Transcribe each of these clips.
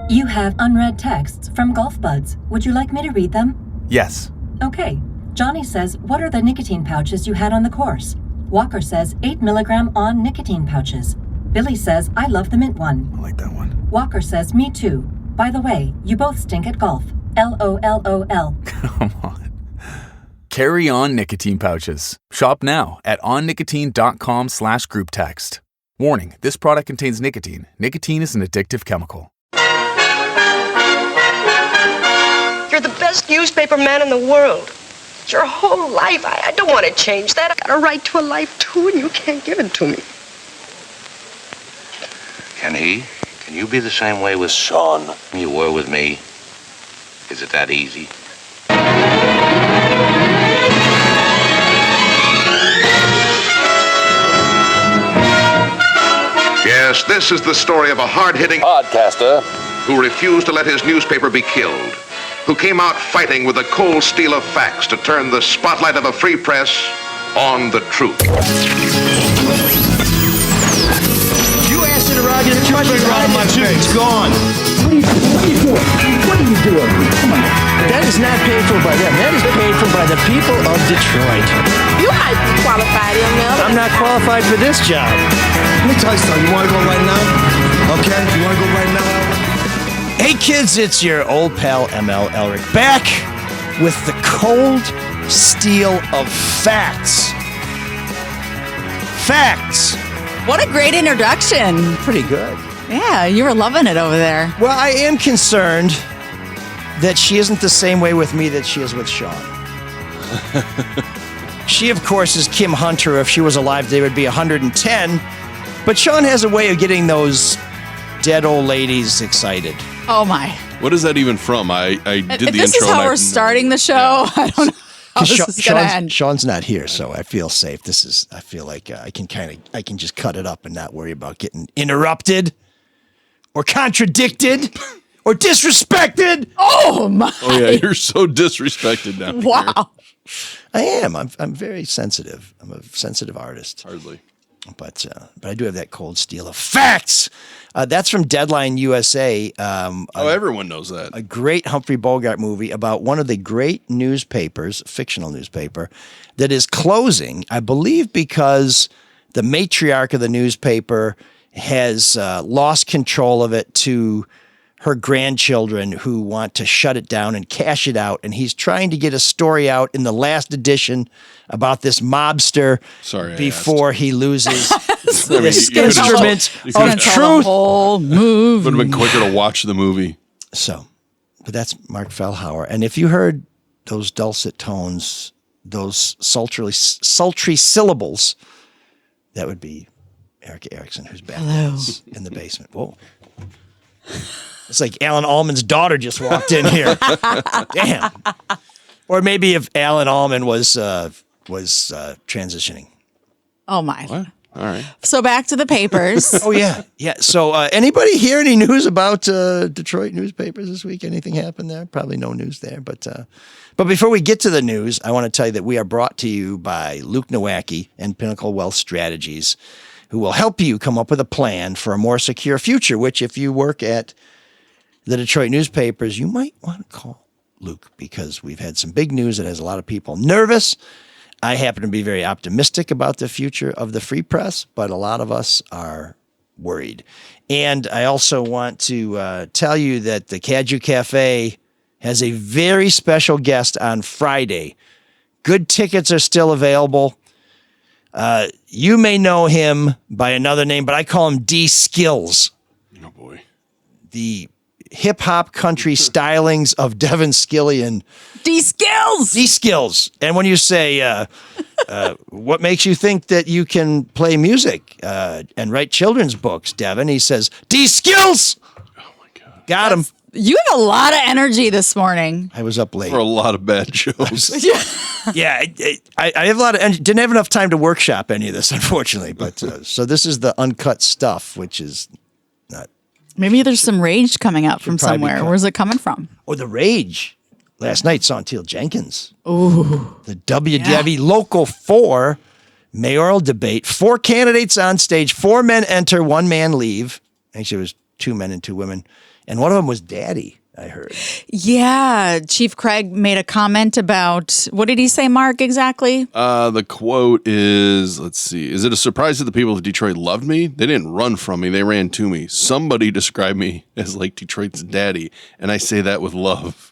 You have unread texts from Golf Buds. Would you like me to read them? Yes. Okay. Johnny says, what are the nicotine pouches you had on the course? Walker says, 8 milligram on nicotine pouches. Billy says, I love the mint one. I like that one. Walker says, me too. By the way, you both stink at golf. LOLOL. Come on. Carry on nicotine pouches. Shop now at onnicotine.com/group text. Warning, this product contains nicotine. Nicotine is an addictive chemical. You're the best newspaper man in the world. Your whole life. I don't want to change that. I got a right to a life, too, and you can't give it to me. Can he? Can you be the same way with Shawn you were with me? Is it that easy? Yes, this is the story of a hard-hitting Podcaster who refused to let his newspaper be killed, who came out fighting with the cold steel of facts to turn the spotlight of a free press on the truth. You acid around your country around my face. It's gone. What are you doing? Come on. That is not paid for by them. That is paid for by the people of Detroit. You might be qualified, ML. I'm not qualified for this job. Let me tell you something. You want to go right now? Okay? You want to go right now? Hey kids, it's your old pal ML Elric back with the cold steel of facts. Facts. What a great introduction. Pretty good. Yeah, you were loving it over there. Well, I am concerned that she isn't the same way with me that she is with Shawn. She, of course, is Kim Hunter. If she was alive, they would be 110. But Shawn has a way of getting those dead old ladies excited. Oh, my. What is that even from? I did the intro. If this is how we're starting the show, yeah. I don't know how this is going to end. Sean's not here, so I feel safe. I feel like I can just cut it up and not worry about getting interrupted or contradicted or disrespected. Oh, my. Oh, yeah, you're so disrespected now. Wow. I am. I'm very sensitive. I'm a sensitive artist. Hardly. But I do have that cold steel of facts. That's from Deadline USA. Everyone knows that. A great Humphrey Bogart movie about one of the great newspapers, fictional newspaper, that is closing, I believe because the matriarch of the newspaper has lost control of it to her grandchildren who want to shut it down and cash it out. And he's trying to get a story out in the last edition about this mobster before he loses this instrument of truth. Whole movie. Would have been quicker to watch the movie. So, but that's Marc Fellhauer. And if you heard those dulcet tones, those sultry syllables, that would be Erika Erickson, who's back in the basement. Whoa. It's like Alan Allman's daughter just walked in here. Damn. Or maybe if Alan Allman was transitioning. Oh, my. What? All right. So back to the papers. Oh, yeah. Yeah. So anybody hear any news about Detroit newspapers this week? Anything happened there? Probably no news there. But before we get to the news, I want to tell you that we are brought to you by Luke Nowacki and Pinnacle Wealth Strategies, who will help you come up with a plan for a more secure future, which if you work at the Detroit newspapers, you might want to call Luke because we've had some big news that has a lot of people nervous. I happen to be very optimistic about the future of the free press, but a lot of us are worried. And I also want to tell you that the Caju Cafe has a very special guest on Friday. Good tickets are still available. You may know him by another name, but I call him D Skills. Oh, boy. The hip-hop country stylings of Devin Skillian. D-Skills! D-Skills. And when you say, what makes you think that you can play music and write children's books, Devin? He says, D-Skills! Oh, my God. Got him. You have a lot of energy this morning. I was up late. For a lot of bad shows. Yeah, I have a lot of energy. Didn't have enough time to workshop any of this, unfortunately. But so this is the uncut stuff, which is not. Maybe there's some rage coming up from somewhere. Where's it coming from? Oh, the rage. Last night, Sontil Jenkins. Ooh. The WDIV Local 4 mayoral debate. 4 candidates on stage. 4 men enter, 1 man leave. Actually, it was 2 men and 2 women. And one of them was Daddy, I heard. Yeah. Chief Craig made a comment about, what did he say, Mark, exactly? The quote is, let's see, is it a surprise that the people of Detroit loved me? They didn't run from me. They ran to me. Somebody described me as like Detroit's daddy, and I say that with love.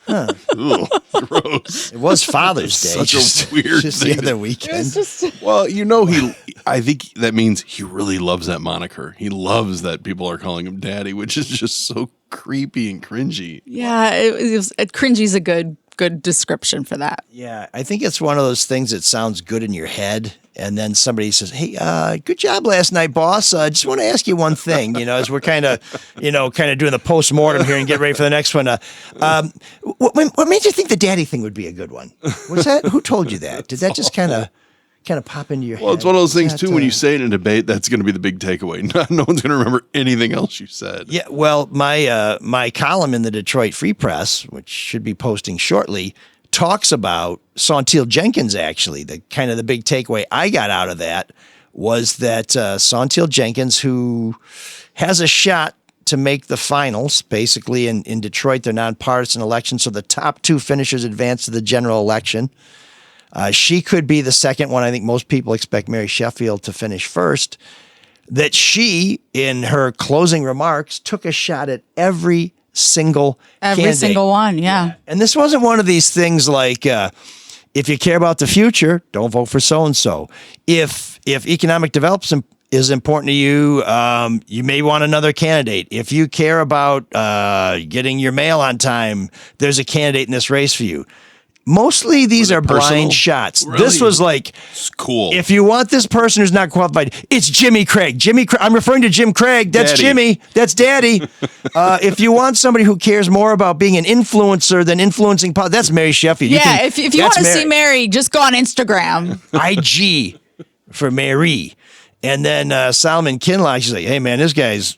Huh. Ugh, gross. It was Father's Day. Such a weird just thing. the other weekend. Well, I think that means he really loves that moniker. He loves that people are calling him daddy, which is just so creepy and cringy. Yeah, cringy's a good description for that. Yeah, I think it's one of those things that sounds good in your head, and then somebody says, "Hey, good job last night, boss. Just want to ask you one thing." As we're kind of doing the post-mortem here and get ready for the next one. What made you think the daddy thing would be a good one? Was that who told you that? Did that just kind of pop into your head? Well, it's one of those things too. When you say it in a debate, that's going to be the big takeaway. No one's going to remember anything else you said. Yeah, well, my column in the Detroit Free Press, which should be posting shortly, talks about Shawn Jenkins. Actually, the big takeaway I got out of that was that Shawn Jenkins, who has a shot to make the finals, basically in Detroit, they're nonpartisan elections, so the top 2 finishers advance to the general election. She could be the second one. I think most people expect Mary Sheffield to finish first. That she, in her closing remarks, took a shot at every single one, yeah. And this wasn't one of these things like, if you care about the future, don't vote for so-and-so. If economic development is important to you, you may want another candidate. If you care about getting your mail on time, there's a candidate in this race for you. Mostly these are blind shots. Really? This was like, it's cool. If you want this person who's not qualified, it's Jimmy Craig. I'm referring to Jim Craig. That's Daddy. Jimmy. That's Daddy. If you want somebody who cares more about being an influencer than influencing, that's Mary Sheffield. Yeah, if you want to see Mary, just go on Instagram. IG for Mary. And then Solomon Kinloch, she's like, hey, man,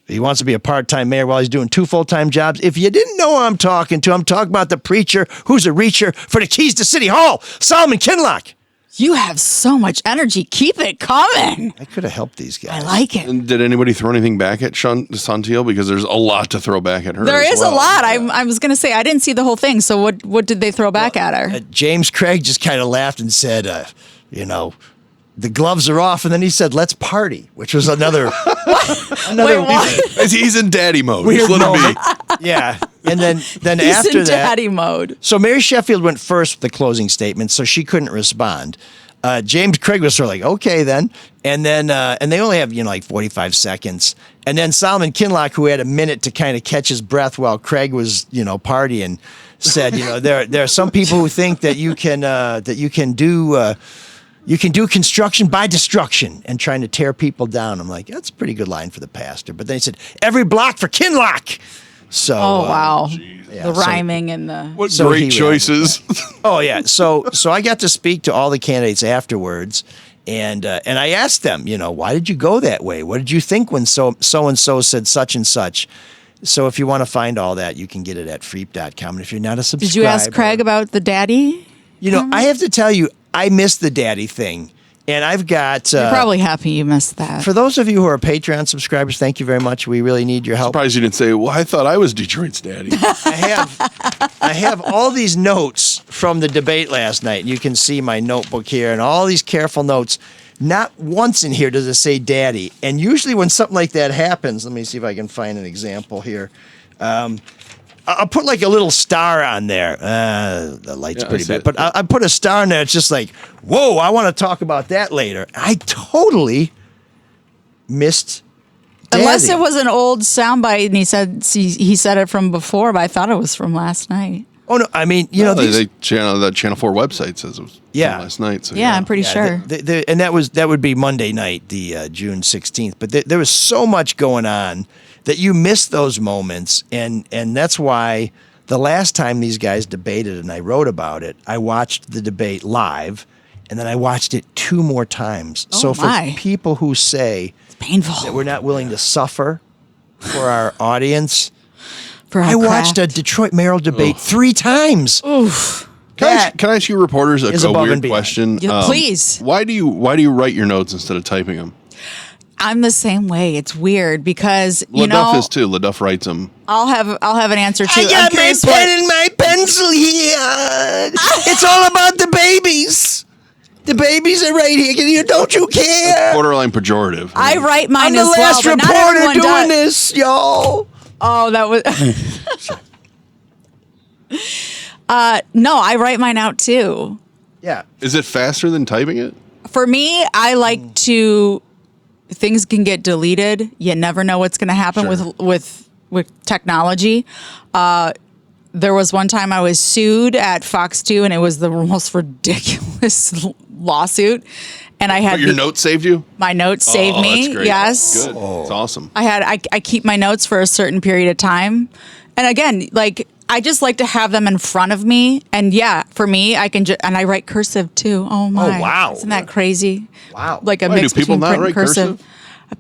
he wants to be a part-time mayor while he's doing 2 full-time jobs. If you didn't know who I'm talking about the preacher who's a reacher for the keys to City Hall, Solomon Kinloch. You have so much energy. Keep it coming. I could have helped these guys. I like it. And did anybody throw anything back at Shawn? Because there's a lot to throw back at her. There is well. a lot. I was going to say, I didn't see the whole thing. So what did they throw back at her? James Craig just kind of laughed and said, the gloves are off, and then he said, "Let's party," which was another. Wait, what? He's in daddy mode. Weird Let him be. Yeah, and then He's after in that, daddy mode. So Mary Sheffield went first with the closing statement, so she couldn't respond. James Craig was sort of like, okay then, and then and they only have like 45 seconds, and then Solomon Kinloch, who had a minute to kind of catch his breath while Craig was partying, said, there are some people who think that you can do. You can do construction by destruction and trying to tear people down. I'm like, that's a pretty good line for the pastor. But then he said, every block for Kinloch. So, wow. Yeah, the rhyming and the... What great choices. Oh, yeah. So I got to speak to all the candidates afterwards. And I asked them, why did you go that way? What did you think when so-and-so said such and such? So if you want to find all that, you can get it at freep.com. And if you're not a subscriber... Did you ask Craig about the daddy? I have to tell you, I missed the daddy thing, and I've got... You're probably happy you missed that. For those of you who are Patreon subscribers, thank you very much. We really need your help. Surprised you didn't say, well, I thought I was Detroit's daddy. I have all these notes from the debate last night. You can see my notebook here, and all these careful notes. Not once in here does it say daddy. And usually when something like that happens, let me see if I can find an example here. I'll put like a little star on there. The light's pretty bad. But I put a star on there. It's just like, whoa, I want to talk about that later. I totally missed Daddy. Unless it was an old soundbite and he said it from before, but I thought it was from last night. Oh, no. I mean, the Channel 4 website says it was from last night. So yeah, I'm pretty sure. And that would be Monday night, the June 16th. But there was so much going on that you missed those moments, and that's why the last time these guys debated, and I wrote about it, I watched the debate live, and then I watched it 2 more times. Oh, so for people who say it's painful that we're not willing to suffer for our audience, I watched a Detroit mayoral debate 3 times. Oof. Can I ask you reporters a weird question? Yeah, please. Why do you write your notes instead of typing them? I'm the same way. It's weird because LaDuff is too. LaDuff writes them. I'll have an answer too. I got my pen and my pencil here. It's all about the babies. The babies are right here. Don't you care? Borderline pejorative. I write mine I'm the as well. last But not reporter everyone doing does. this, y'all. Oh, that was. No, I write mine out too. Yeah. Is it faster than typing it? For me, I like to. Things can get deleted. You never know what's going to happen with technology. There was one time I was sued at Fox 2, and it was the most ridiculous lawsuit. And I had Your notes saved you? My notes saved me. That's great. Yes, Good. It's awesome. I keep my notes for a certain period of time, and again, like I just like to have them in front of me. And yeah, for me, I can and I write cursive too. Oh my! Oh, wow! Isn't that crazy? Wow! Like a Why, mix do people between not print and write cursive.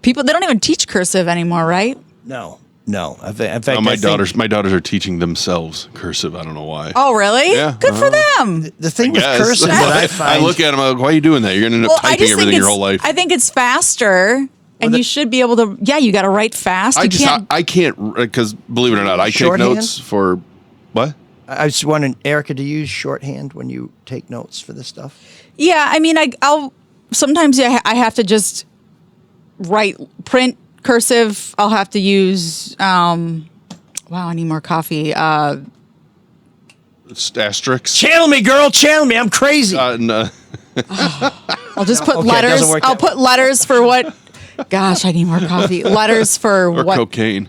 People they don't even teach cursive anymore, right? No. In fact, My daughters are teaching themselves cursive. I don't know why. Oh, really? Yeah. Good for them. The thing with Yes. cursive that I find, I look at them. I'm like, why are you doing that? You're going to end up typing everything your whole life. I think it's faster, and you should be able to. Yeah, you got to write fast. I can't because believe it or not, I take Shorthand? notes for what? I was wondering, Erica, do you use shorthand when you take notes for this stuff? Yeah, I mean, I'll sometimes I have to just print cursive. I'll have to use. Wow, I need more coffee. Asterisks. Channel me, girl. Channel me. I'm crazy. No. I'll just put Okay, it letters. doesn't work I'll that way. put letters for what. Gosh, I need more coffee. Letters for Or what? cocaine.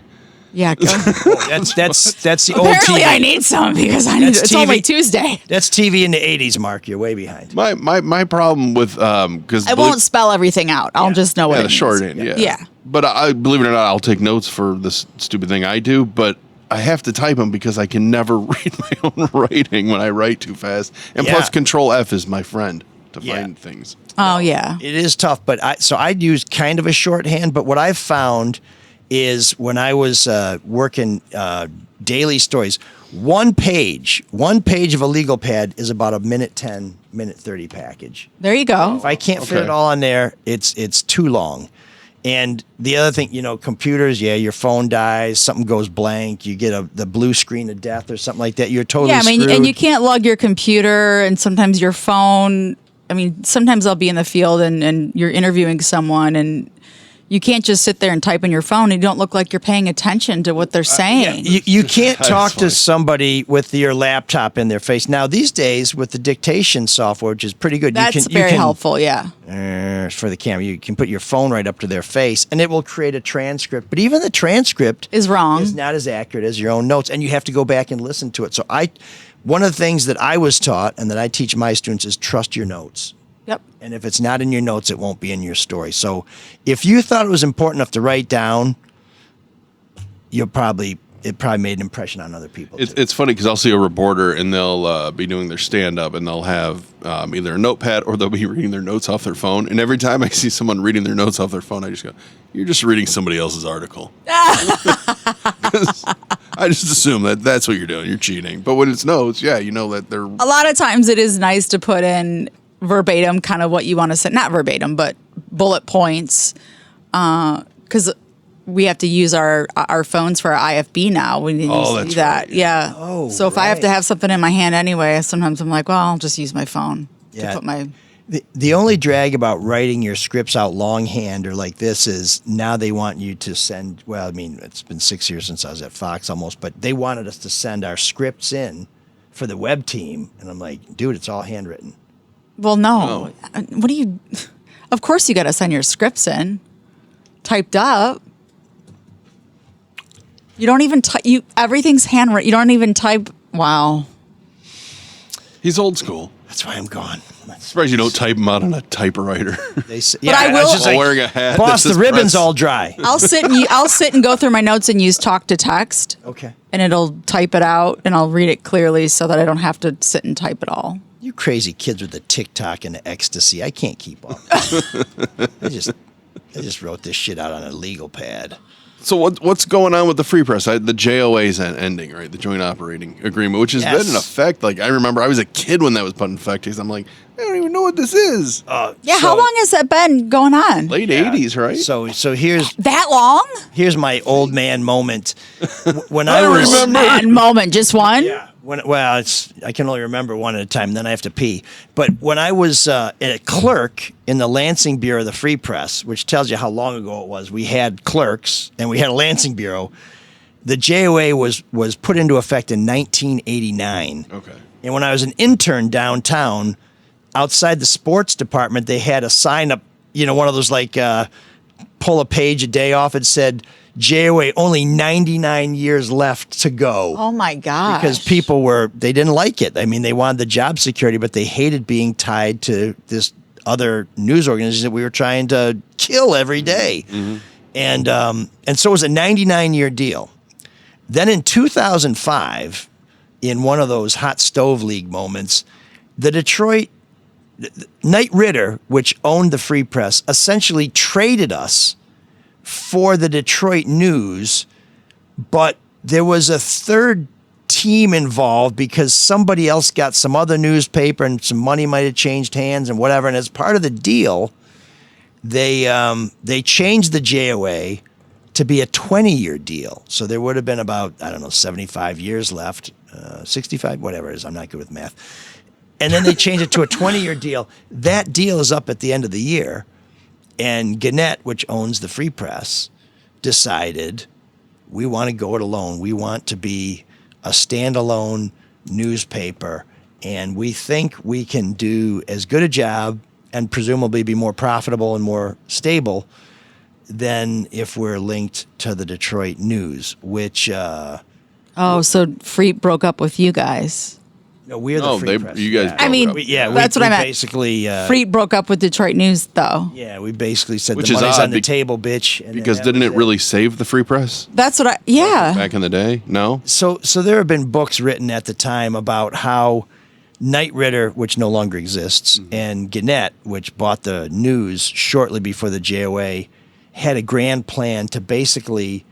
Yeah. That's the old Apparently, TV. I need some because I need. That's It's only TV. Tuesday. That's TV in the 80s, Mark. You're way behind. My problem with because I won't spell everything out. I'll just know what it the means. shorthand. Yeah. Yeah. But I believe it or not, I'll take notes for this stupid thing I do. But I have to type them because I can never read my own writing when I write too fast. And plus, Control F is my friend to find things. Oh yeah. It is tough, but I'd use kind of a shorthand. But what I've found is when I was working daily stories, one page of a legal pad is about a minute 10, minute 30 package. There you go. If I can't fit it all on there, it's too long. And the other thing, computers, your phone dies, something goes blank, you get the blue screen of death or something like that. You're totally screwed. and you can't lug your computer and sometimes your phone. I mean, sometimes I'll be in the field and you're interviewing someone and you can't just sit there and type on your phone and you don't look like you're paying attention to what they're saying. You can't talk to somebody with your laptop in their face. Now, these days, with the dictation software, which is pretty good. That's very helpful, yeah. For the camera, you can put your phone right up to their face, and it will create a transcript. But even the transcript is wrong. Is not as accurate as your own notes, and you have to go back and listen to it. So one of the things that I was taught and that I teach my students is trust your notes. Yep. And if it's not in your notes, it won't be in your story. So if you thought it was important enough to write down, it probably made an impression on other people. It's funny because I'll see a reporter and they'll be doing their stand-up and they'll have either a notepad or they'll be reading their notes off their phone. And every time I see someone reading their notes off their phone, I just go, "You're just reading somebody else's article." I just assume that's what you're doing. You're cheating. But when it's notes, you know that they're... A lot of times it is nice to put in verbatim kind of what you want to say. Not verbatim, but bullet points. Because we have to use our phones for our IFB now. We need to do that. Right. Yeah. Oh, so if I have to have something in my hand anyway, sometimes I'm like, well, I'll just use my phone to put my... The only drag about writing your scripts out longhand or like this is now they want you to send, well, I mean, it's been 6 years since I was at Fox almost, but they wanted us to send our scripts in for the web team. And I'm like, dude, it's all handwritten. Well, no. What do you... Of course you got to send your scripts in. Typed up. You don't even type... Everything's handwritten. You don't even type... Wow. He's old school. That's why I'm gone. I'm surprised you don't type them out on a typewriter. They say, but I will... just like, wearing a hat. Boss, the ribbon's all dry. I'll sit and go through my notes and use talk to text. Okay. And it'll type it out and I'll read it clearly so that I don't have to sit and type it all. You crazy kids with the TikTok and the ecstasy. I can't keep up. I just wrote this shit out on a legal pad. So what's going on with the Free Press? The JOA's ending, right? The Joint Operating Agreement, which has been in effect. Like I remember, I was a kid when that was put in effect. Because I'm like, I don't even know what this is. Yeah, how long has that been going on? Late 80s, right? So here's That long? here's my old man moment. When I I was remember. And moment, just one? Yeah. I can only remember one at a time. Then I have to pee. But when I was a clerk in the Lansing Bureau of the Free Press, which tells you how long ago it was, we had clerks and we had a Lansing Bureau. The JOA was put into effect in 1989. Okay. And when I was an intern downtown, outside the sports department, they had a sign up, one of those like pull a page a day off. It said, JOA, only 99 years left to go. Oh, my gosh. Because people they didn't like it. I mean, they wanted the job security, but they hated being tied to this other news organization that we were trying to kill every day. Mm-hmm. And so it was a 99-year deal. Then in 2005, in one of those hot stove league moments, the Detroit Knight Ridder, which owned the Free Press, essentially traded us for the Detroit News, but there was a third team involved because somebody else got some other newspaper and some money might have changed hands and whatever. And as part of the deal, they changed the JOA to be a 20-year deal. So there would have been about, 75 years left, 65, whatever it is. I'm not good with math. And then they changed it to a 20-year deal. That deal is up at the end of the year. And Gannett, which owns the Free Press, decided we want to go it alone. We want to be a standalone newspaper. And we think we can do as good a job and presumably be more profitable and more stable than if we're linked to the Detroit News, which... so Free broke up with you guys. No, we're the Free Press. You guys. I mean, that's what I meant. Basically, Free broke up with Detroit News, though. Yeah, we basically said Which the is money's odd on the table, bitch. And because didn't it really save the Free Press That's what yeah. back in the day? No? So there have been books written at the time about how Knight Ridder, which no longer exists, and Gannett, which bought the News shortly before the JOA, had a grand plan to basically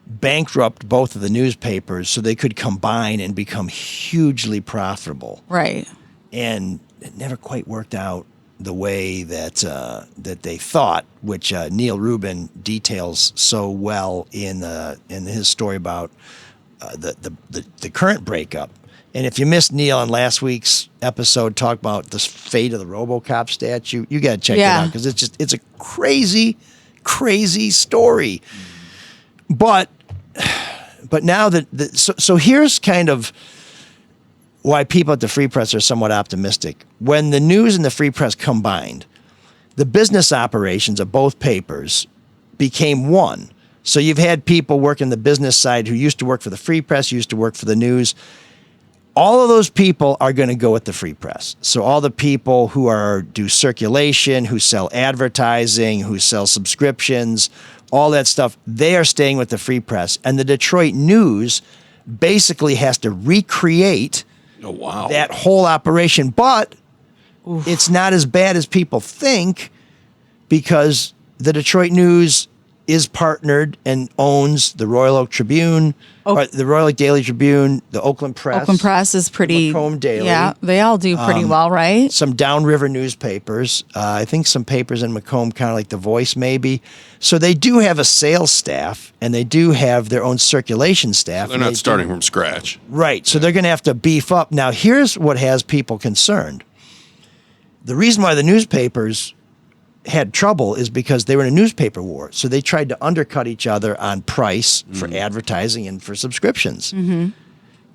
bankrupt both of the newspapers so they could combine and become hugely profitable. Right. And it never quite worked out the way that they thought, which Neil Rubin details so well in his story about the current breakup. And if you missed Neil on last week's episode, talk about the fate of the RoboCop statue, you got to check it out because it's a crazy, crazy story. But now so here's kind of why people at the Free Press are somewhat optimistic. When the News and the Free Press combined, the business operations of both papers became one. So you've had people working the business side who used to work for the Free Press, used to work for the News. All of those people are going to go with the Free Press. So all the people who do circulation, who sell advertising, who sell subscriptions, all that stuff, they are staying with the Free Press. And the Detroit News basically has to recreate that whole operation. But it's not as bad as people think because the Detroit News is partnered and owns the Royal Oak Tribune, or the Royal Oak Daily Tribune, the Oakland Press. Oakland Press is pretty... Macomb Daily. Yeah, they all do pretty well, right? Some downriver newspapers. I think some papers in Macomb, kind of like The Voice maybe. So they do have a sales staff, and they do have their own circulation staff. So they're not starting from scratch. Right, so they're going to have to beef up. Now, here's what has people concerned. The reason why the newspapers had trouble is because they were in a newspaper war. So they tried to undercut each other on price for advertising and for subscriptions. Mm-hmm.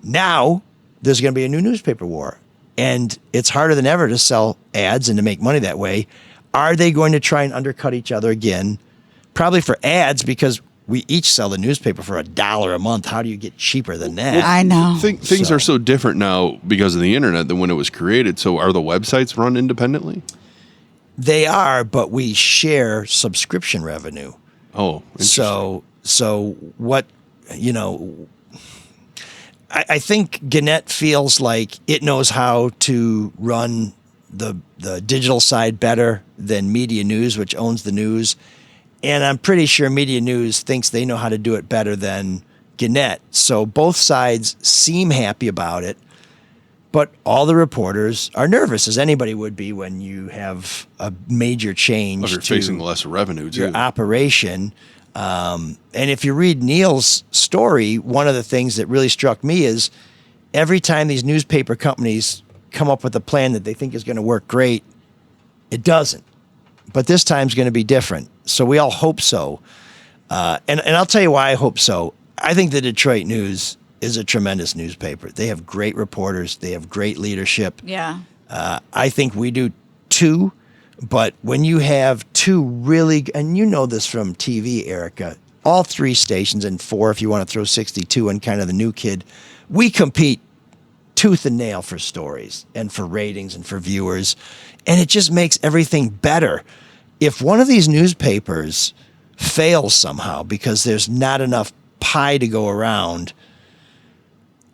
Now there's going to be a new newspaper war. And it's harder than ever to sell ads and to make money that way. Are they going to try and undercut each other again? Probably for ads because we each sell the newspaper for $1 a month. How do you get cheaper than that? I know. Things are so different now because of the internet than when it was created. So are the websites run independently? They are, but we share subscription revenue. Oh, interesting. So what, I think Gannett feels like it knows how to run the digital side better than Media News, which owns the News. And I'm pretty sure Media News thinks they know how to do it better than Gannett. So both sides seem happy about it. But all the reporters are nervous, as anybody would be when you have a major change. If you're facing less revenue, too. Your operation. And if you read Neil's story, one of the things that really struck me is every time these newspaper companies come up with a plan that they think is going to work great, it doesn't. But this time's going to be different. So we all hope so. And I'll tell you why I hope so. I think the Detroit News is a tremendous newspaper. They have great reporters. They have great leadership. Yeah. I think we do too. But when you have two really, and you know this from TV, Erika, all three stations and 4, if you want to throw 62 and kind of the new kid, we compete tooth and nail for stories and for ratings and for viewers. And it just makes everything better. If one of these newspapers fails somehow because there's not enough pie to go around,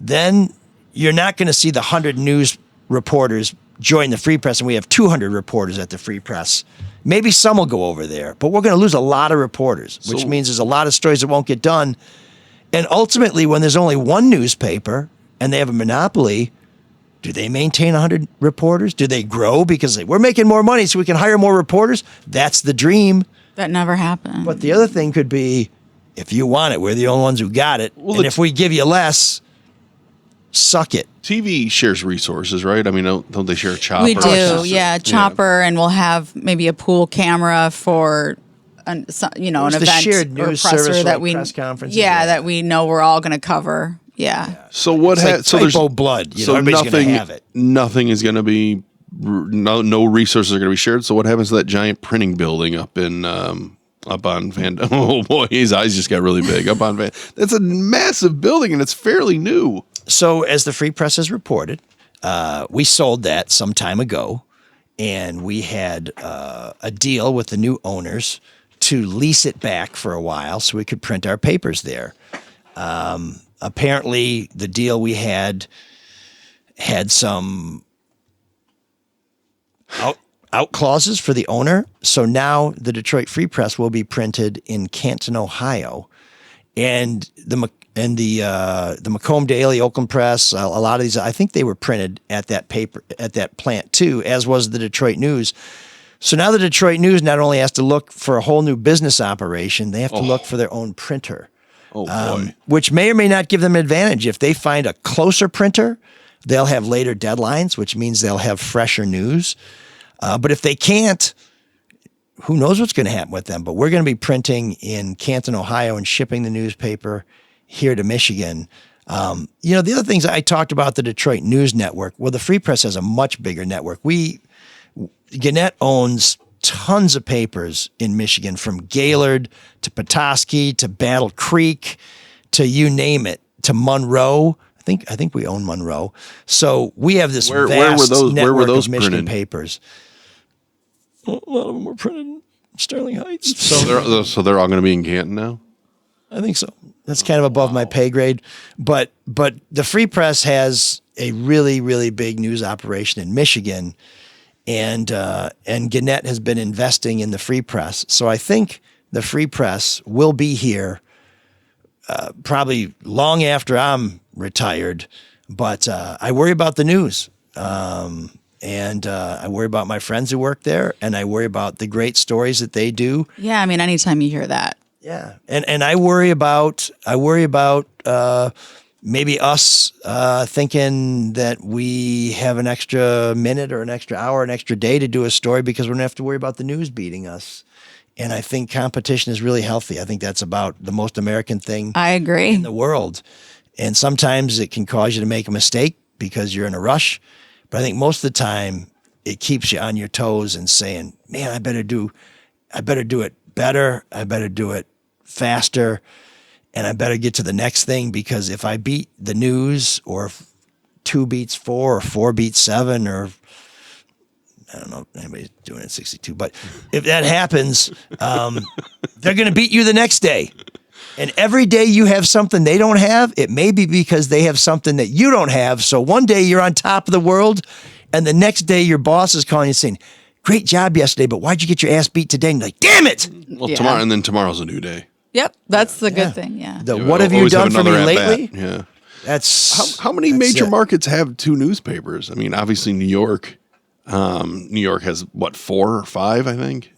then you're not going to see the 100 news reporters join the Free Press and we have 200 reporters at the Free Press. Maybe some will go over there, but we're going to lose a lot of reporters, which means there's a lot of stories that won't get done. And ultimately, when there's only one newspaper and they have a monopoly, do they maintain 100 reporters? Do they grow because we're making more money so we can hire more reporters? That's the dream. That never happened. But the other thing could be, if you want it, we're the only ones who got it. Well, and if we give you less, suck it. TV shares resources, right? I mean, don't they share a chopper? We do, yeah, chopper, and we'll have maybe a pool camera for, an event shared or news presser service, that like we, press conferences, that we know we're all going to cover. Yeah. So what? So there's blood. So everybody's going to have it. Nothing is going to be. No resources are going to be shared. So what happens to that giant printing building up in? Up on Van. Oh boy, his eyes just got really big. Up on Van. That's a massive building, and it's fairly new. So, as the Free Press has reported, we sold that some time ago, and we had a deal with the new owners to lease it back for a while so we could print our papers there. Apparently, the deal we had some out clauses for the owner. So now the Detroit Free Press will be printed in Canton, Ohio, and the Macomb Daily, Oakland Press, a lot of these, I think they were printed at that plant too, as was the Detroit News. So now the Detroit News not only has to look for a whole new business operation, they have to look for their own printer. Oh boy. Which may or may not give them an advantage. If they find a closer printer, they'll have later deadlines, which means they'll have fresher news. But if they can't, who knows what's going to happen with them? But we're going to be printing in Canton, Ohio, and shipping the newspaper here to Michigan. The other things I talked about, the Detroit News Network. Well, the Free Press has a much bigger network. Gannett owns tons of papers in Michigan, from Gaylord to Petoskey to Battle Creek to you name it, to Monroe. I think we own Monroe. So we have this vast network of Michigan papers. A lot of them were printed in Sterling Heights. So they're all going to be in Canton now? I think so. That's kind of above my pay grade. But the Free Press has a really, really big news operation in Michigan, and Gannett has been investing in the Free Press. So I think the Free Press will be here probably long after I'm retired. But I worry about the news. And I worry about my friends who work there, and I worry about the great stories that they do. Yeah, I mean, anytime you hear that. Yeah, and I worry about maybe us thinking that we have an extra minute or an extra hour, an extra day to do a story because we don't have to worry about the news beating us. And I think competition is really healthy. I think that's about the most American thing I agree. in the world. And sometimes it can cause you to make a mistake because you're in a rush. But I think most of the time it keeps you on your toes and saying, man, I better do it better. I better do it faster. And I better get to the next thing, because if I beat the news, or if 2 beats 4 or 4 beats 7, or I don't know if anybody's doing it at 62, but if that happens, they're going to beat you the next day. And every day you have something they don't have, it may be because they have something that you don't have. So one day you're on top of the world, and the next day your boss is calling you saying, great job yesterday, but why'd you get your ass beat today? And you're like, damn it. Well, tomorrow, and then tomorrow's a new day. Yep, that's the good thing, yeah. What have you done for me lately? Yeah. That's how many major markets have 2 newspapers? I mean, obviously New York. New York has what, 4 or 5, I think.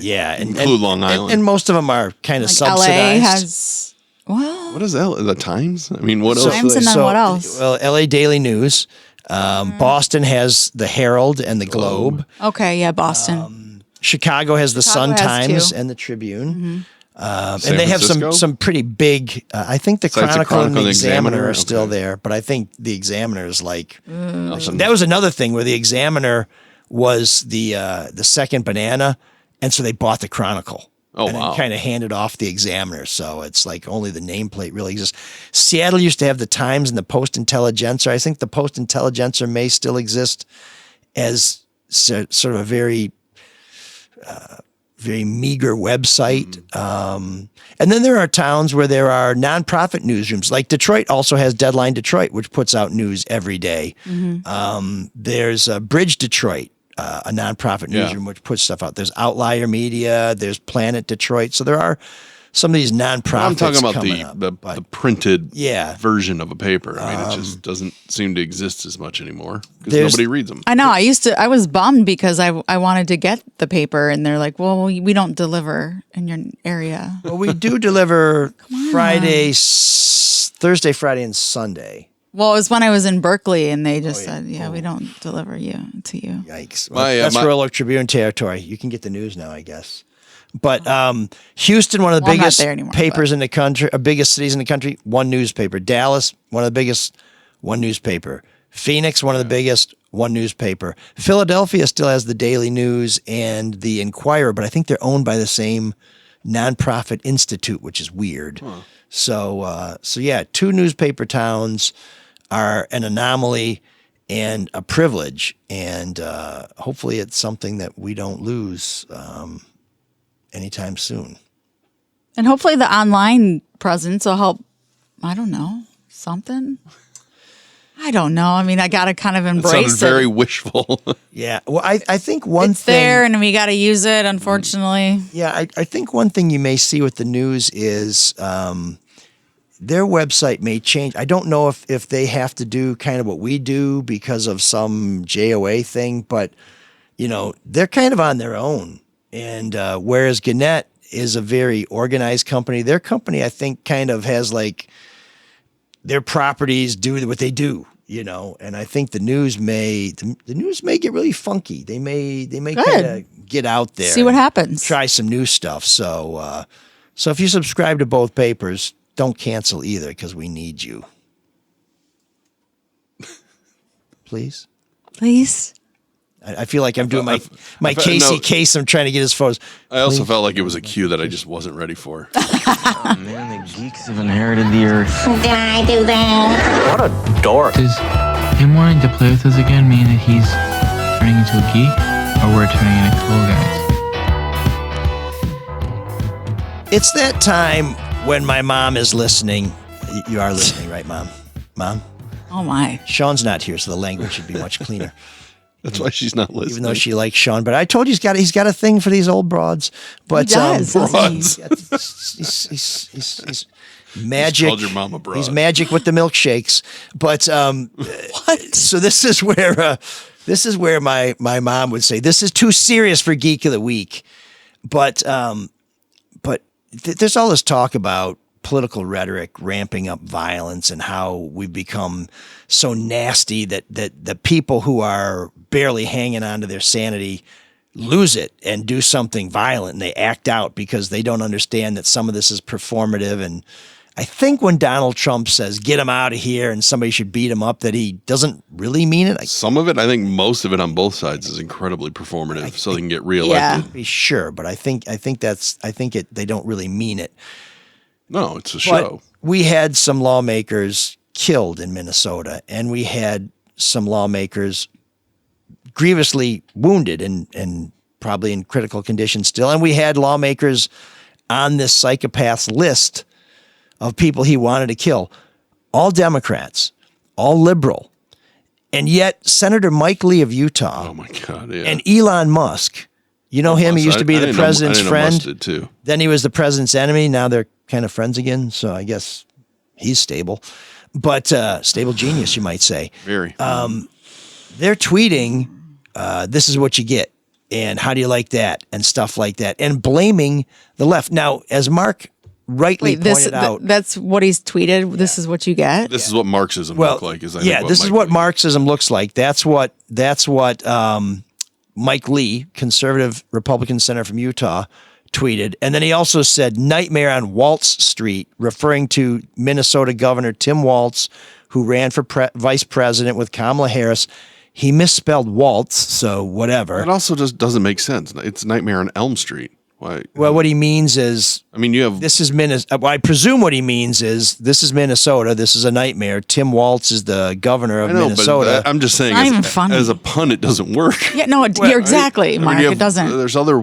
Yeah, include Long Island, and most of them are kind of Like subsidized. LA has what is that? The Times? I mean, what else? Times and then what else? Well, LA Daily News. Boston has the Herald and the Globe. Okay, yeah, Boston. Chicago has the Sun has Times 2. and the Tribune. San And they have Francisco? some pretty big. I think the Besides the Chronicle and the Chronicle and the Examiner Examiner? are still Okay. there, but I think the Examiner is like that was another thing where the Examiner was the second banana, and so they bought the Chronicle. Oh, and wow. then kind of handed off the Examiner, so it's like only the nameplate really exists. Seattle used to have the Times and the Post Intelligencer. I think the Post Intelligencer may still exist as sort of a very meager website. And then there are towns where there are nonprofit newsrooms. Like Detroit also has Deadline Detroit, which puts out news every day. There's Bridge Detroit, a nonprofit newsroom, which puts stuff out. There's Outlier Media. There's Planet Detroit. So there are some of these nonprofits. I'm talking about coming up, the printed Yeah. version of a paper. I mean, it just doesn't seem to exist as much anymore because There's- nobody reads them. I know. I was bummed because I wanted to get the paper, and they're like, "Well, we don't deliver in your area." Well, we do deliver Thursday, Friday, and Sunday. Well, it was when I was in Berkeley, and they just said, "Yeah, we don't deliver to you." Yikes. Well, that's Royal Oak Tribune territory. You can get the news now, I guess. But Houston, one of the Well, I'm not biggest there anymore, papers in the country, biggest cities in the country, one newspaper. Dallas, one of the biggest, one newspaper. Phoenix, one of the biggest, one newspaper. Philadelphia still has the Daily News and the Inquirer, but I think they're owned by the same nonprofit institute, which is weird. So yeah, 2 newspaper towns are an anomaly and a privilege, and hopefully it's something that we don't lose anytime soon. And hopefully, the online presence will help. I don't know, something. I don't know. I mean, I got to kind of It embrace sounded it. very wishful. Yeah. Well, I think one It's thing there, and we got to use it. Unfortunately, Yeah, I think one thing you may see with the news is their website may change. I don't know if they have to do kind of what we do because of some JOA thing, but they're kind of on their own. And whereas Gannett is a very organized company, their company I think kind of has like their properties do what they do. And I think the news may get really funky. They may kind of get out there, see what and happens. try some new stuff. So if you subscribe to both papers, don't cancel either because we need you. Please. I feel like I'm doing my Casey case. I'm trying to get his photos. I also felt like it was a cue that I just wasn't ready for. Oh, man, the geeks have inherited the earth. Did I do that? What a dork. Does him wanting to play with us again mean that he's turning into a geek, or we're turning into cool guys? It's that time when my mom is listening. You are listening, right, Mom? Mom? Oh, my. Sean's not here, so the language should be much cleaner. That's why she's not listening. Even though she likes Shawn, but I told you he's got a thing for these old broads. But He does, broads. He's magic. You called your mom a broad. He's magic with the milkshakes. But What? So this is where my mom would say this is too serious for Geek of the Week. But there's all this talk about political rhetoric ramping up violence and how we've become so nasty that the people who are barely hanging on to their sanity lose it and do something violent, and they act out because they don't understand that some of this is performative. And I think when Donald Trump says, get him out of here and somebody should beat him up, that he doesn't really mean it. Some of it, I think most of it on both sides is incredibly performative so they can get reelected. Be sure, but I think they don't really mean it. No, it's a But show. we had some lawmakers killed in Minnesota, and we had some lawmakers grievously wounded and probably in critical condition still. And we had lawmakers on this psychopath's list of people he wanted to kill, all Democrats, all liberal. And yet Senator Mike Lee of Utah Oh my God! Yeah. and Elon Musk, you know him, he used to be the president's I friend. did too. Then he was the president's enemy. Now they're kind of friends again. So I guess he's stable. but stable genius, you might say. Very. They're tweeting, this is what you get, and how do you like that, and stuff like that, and blaming the left. Now, as Marc rightly pointed out, that's what he's tweeted. This is what you get. This is what Marxism look like. This is what Marxism looks like. That's what Mike Lee, conservative Republican senator from Utah, tweeted. And then he also said nightmare on Waltz Street, referring to Minnesota Governor Tim Walz, who ran for vice president with Kamala Harris. He misspelled Waltz, so whatever. It also just doesn't make sense. It's nightmare on Elm Street. Why? Well, what he means is, you have this is Minnesota. Well, I presume what he means is this is Minnesota. This is a nightmare. Tim Walz is the governor of Minnesota. But I'm just saying, It's not even funny. as a pun, it doesn't work. Yeah, no, you're exactly, Mark. It doesn't. There's other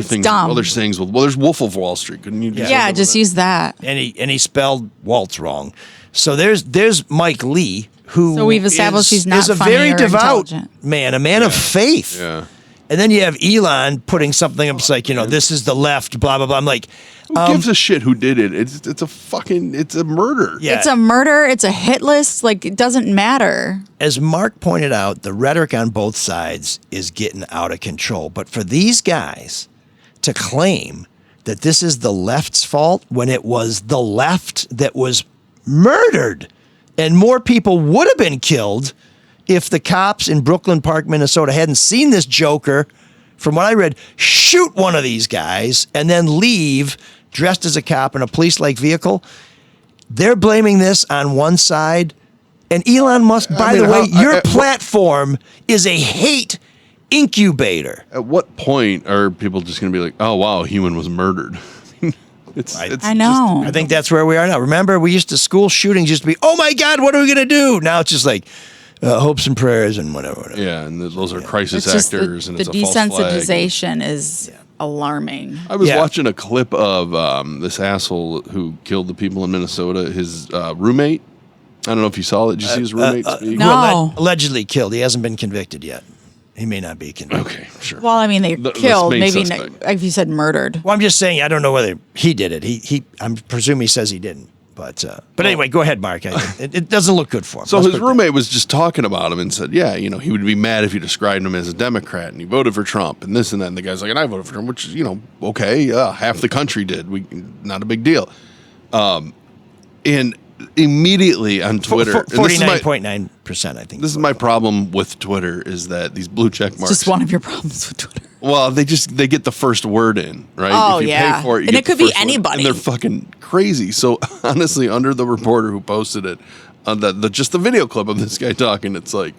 things, dumb. other sayings. There's Wolf of Wall Street. Couldn't you? Yeah, just use that. And he spelled Waltz wrong. So there's Mike Lee, who So we've established he's not is a funny very or devout intelligent. man, a man of faith. Yeah. And then you have Elon putting something up, it's like, this is the left, blah, blah, blah. I'm like, who gives a shit who did it? It's a murder. Yeah. It's a murder. It's a hit list. Like, it doesn't matter. As Marc pointed out, the rhetoric on both sides is getting out of control. But for these guys to claim that this is the left's fault when it was the left that was murdered and more people would have been killed if the cops in Brooklyn Park, Minnesota hadn't seen this joker, from what I read, shoot one of these guys and then leave dressed as a cop in a police-like vehicle. They're blaming this on one side. And Elon Musk, by the way, your platform is a hate incubator. At what point are people just going to be like, oh, wow, a human was murdered? I know. I think that's where we are now. Remember, school shootings used to be, oh my God, what are we going to do? Now it's just like, hopes and prayers and whatever. Yeah, and those are crisis It's actors, the and it's a false flag. desensitization is alarming. I was watching a clip of this asshole who killed the people in Minnesota, his roommate. I don't know if you saw it. Did you see his roommate speak? No. Allegedly killed. He hasn't been convicted yet. He may not be convicted. Okay, sure. Well, I mean, they killed, main maybe, suspect. like you said, murdered. Well, I'm just saying, I don't know whether he did it. He I presume he says he didn't. But anyway, go ahead, Marc. It doesn't look good for him. So his roommate was just talking about him and said, yeah, he would be mad if you described him as a Democrat and he voted for Trump and this and that. And the guy's like, and I voted for Trump, which, okay, half the country did. Not a big deal. And immediately on Twitter, 49.9%, I think. This is my problem with Twitter, is that these blue check marks. It's just one of your problems with Twitter. Well, they get the first word in, right? Oh, if you pay for it, and it could be anybody. And they're fucking crazy. So honestly, under the reporter who posted it, on just the video clip of this guy talking, it's like,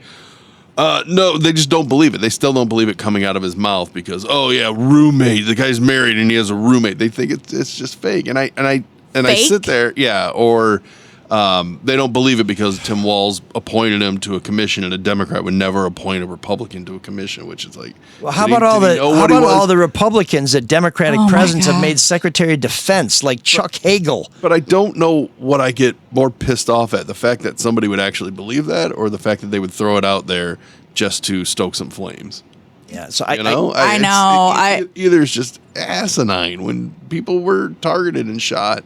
no, they just don't believe it. They still don't believe it coming out of his mouth because, oh yeah, roommate. The guy's married and he has a roommate. They think it's just fake. And I sit there, or. They don't believe it because Tim Walz appointed him to a commission, and a Democrat would never appoint a Republican to a commission, which is like. Well, how about all the Republicans that Democratic presidents have made Secretary of Defense, like Chuck Hagel? But I don't know what I get more pissed off at: the fact that somebody would actually believe that, or the fact that they would throw it out there just to stoke some flames. Yeah, so I know. Either it's just asinine when people were targeted and shot.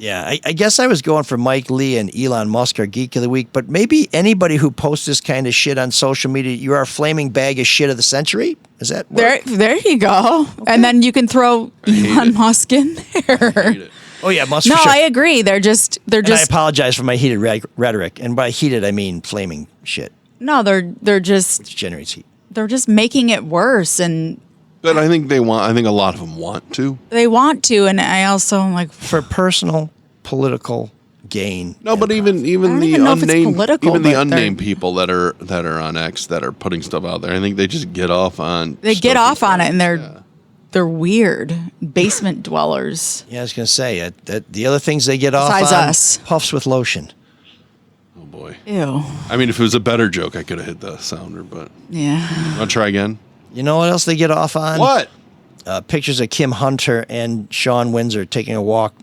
Yeah, I guess I was going for Mike Lee and Elon Musk, our Geek of the Week, but maybe anybody who posts this kind of shit on social media, you are a flaming bag of shit of the century? Is that there you go. Okay. And then you can throw Elon Musk in there. Oh yeah, Musk. No, for sure. I agree. They're just. And I apologize for my heated rhetoric, and by heated I mean flaming shit. No, they're just. Which generates heat. They're just making it worse, and. But I think a lot of them want to. They want to, and I also am like for personal political gain. No, but even the unnamed people that are on X that are putting stuff out there, I think they just get off on. They get off on it, and they're weird basement dwellers. Yeah, I was gonna say that the other things they get off on. Besides us, puffs with lotion. Oh boy. Ew. I mean, if it was a better joke, I could have hit the sounder, but yeah. Want to try again? You know what else they get off on? What? Pictures of Kim Hunter and Shawn Windsor taking a walk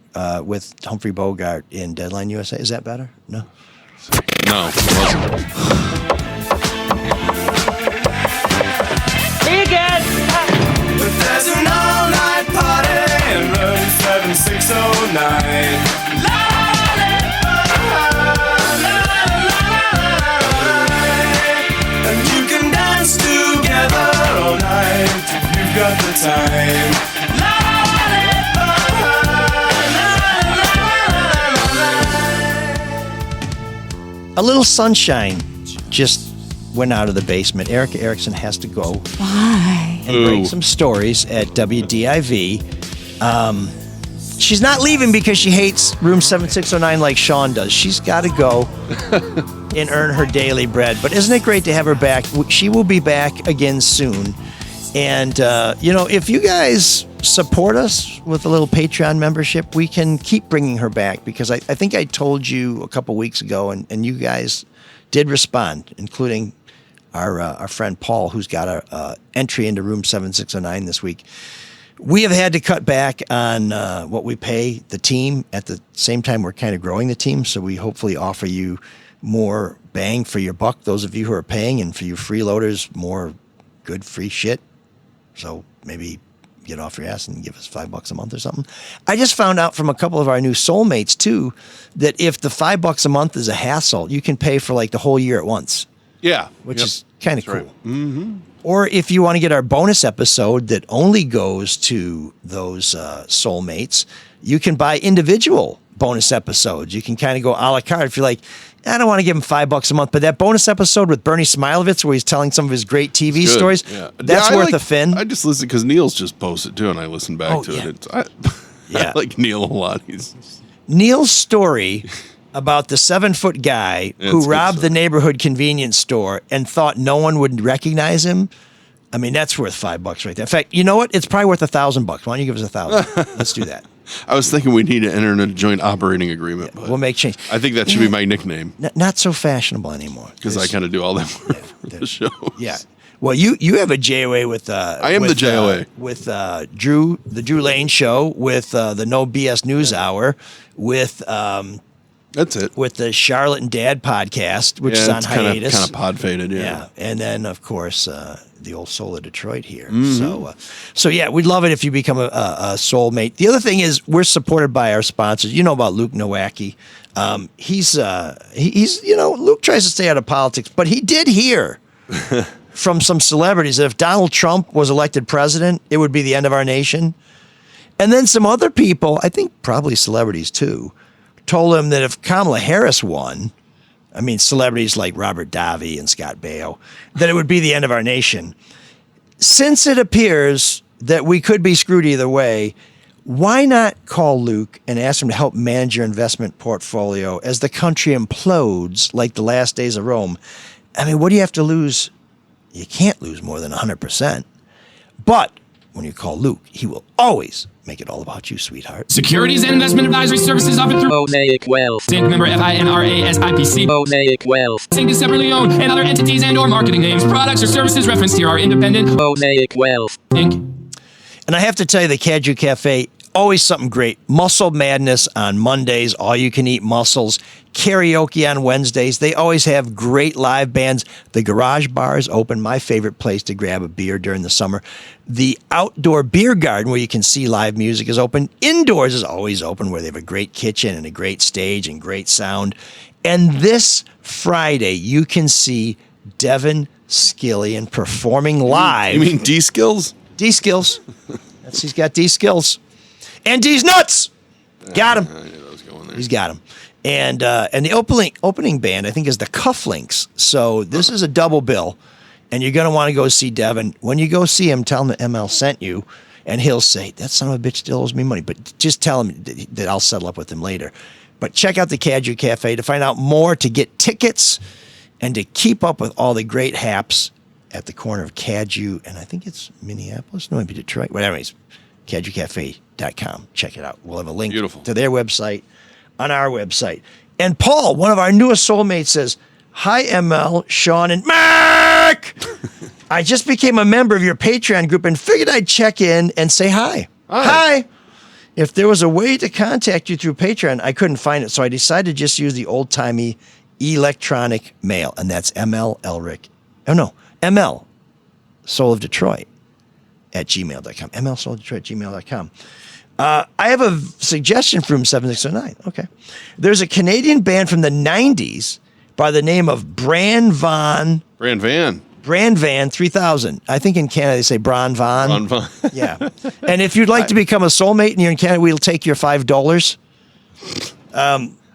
with Humphrey Bogart in Deadline USA. Is that better? No. No, it wasn't. There's an all-night party in room 7609. A little sunshine just went out of the basement. Erika Erickson has to go. Why? And break some stories at WDIV. She's not leaving because she hates room 7609 like Shawn does. She's got to go and earn her daily bread. But isn't it great to have her back? She will be back again soon. And, if you guys support us with a little Patreon membership, we can keep bringing her back because I think I told you a couple weeks ago and you guys did respond, including our friend Paul, who's got a entry into room 7609 this week. We have had to cut back on what we pay the team. At the same time, we're kind of growing the team, so we hopefully offer you more bang for your buck, those of you who are paying, and for you freeloaders, more good free shit. So maybe get off your ass and give us $5 a month or something. I just found out from a couple of our new soulmates, too, that if the $5 a month is a hassle, you can pay for like the whole year at once. Yeah. Which is kind of cool. Right. Mm-hmm. Or if you want to get our bonus episode that only goes to those soulmates, you can buy individual bonus episodes. You can kind of go a la carte. If you're like, I don't want to give him $5 a month, but that bonus episode with Bernie Smilovitz where he's telling some of his great TV stories, that's worth a fin. I just listen because Neil's just posted too, and I listen back to it. I like Neil a lot. Neil's story about the 7-foot guy who robbed the neighborhood convenience store and thought no one would recognize him. I mean, that's worth $5 right there. In fact, you know what? It's probably worth $1,000. Why don't you give us $1,000? Let's do that. I was thinking we need to enter in a joint operating agreement. But we'll make change. I think that should be my nickname. Not so fashionable anymore. Because I kind of do all that work for the show. Yeah. Well, you have a JOA with I am the JOA with the Drew Lane Show, with the No BS News Hour, with that's it, with the Charlotte and Dad podcast, which is on hiatus, kind of pod faded, yeah. And then of course the old Soul of Detroit here. Mm-hmm. So yeah, we'd love it if you become a soulmate. The other thing is we're supported by our sponsors. You know about Luke Nowacki. He's Luke tries to stay out of politics, but he did hear from some celebrities that if Donald Trump was elected president, it would be the end of our nation. And then some other people, I think probably celebrities too, told him that if Kamala Harris won, I mean celebrities like Robert Davi and Scott Baio, that it would be the end of our nation. Since it appears that we could be screwed either way, why not call Luke and ask him to help manage your investment portfolio as the country implodes like the last days of Rome? I mean, what do you have to lose? You can't lose more than 100%. But when you call Luke, he will always make it all about you, sweetheart. Securities and investment advisory services offered through Mosaic Wealth. Inc. member FINRA SIPC. Mosaic Wealth. Inc. is separately owned, and other entities and or marketing names, products, or services referenced here are independent. Mosaic Wealth. Inc. And I have to tell you, the Caju Cafe, always something great. Muscle Madness on Mondays, all you can eat mussels. Karaoke on Wednesdays. They always have great live bands. The Garage Bar is open, my favorite place to grab a beer during the summer. The outdoor beer garden where you can see live music is open. Indoors is always open where they have a great kitchen and a great stage and great sound. And this Friday, you can see Devin Skillian performing live. You mean D-Skills? D-Skills. He's got D-Skills. And D's nuts. Got him. I knew that was going there. He's got him. And the opening band, I think, is the Cufflinks. So this is a double bill. And you're going to want to go see Devin. When you go see him, tell him that ML sent you. And he'll say, that son of a bitch still owes me money. But just tell him that I'll settle up with him later. But check out the Caju Cafe to find out more, to get tickets, and to keep up with all the great haps at the corner of Caju. And I think it's Minneapolis. No, maybe Detroit. But anyways, CajuCafe.com. Check it out. We'll have a link to their website on our website. And Paul, one of our newest soulmates, says, hi, ML, Shawn, and Marc. I just became a member of your Patreon group and figured I'd check in and say hi. Hi. If there was a way to contact you through Patreon, I couldn't find it, so I decided to just use the old-timey electronic mail, and that's ML Soul of Detroit at gmail.com. ML Soul of Detroit at gmail.com. I have a suggestion from 7609. Okay. There's a Canadian band from the 90s by the name of Brand Van 3000. I think in Canada they say Bran Van. Yeah. And if you'd like to become a soulmate and you're in Canada, we'll take your $5.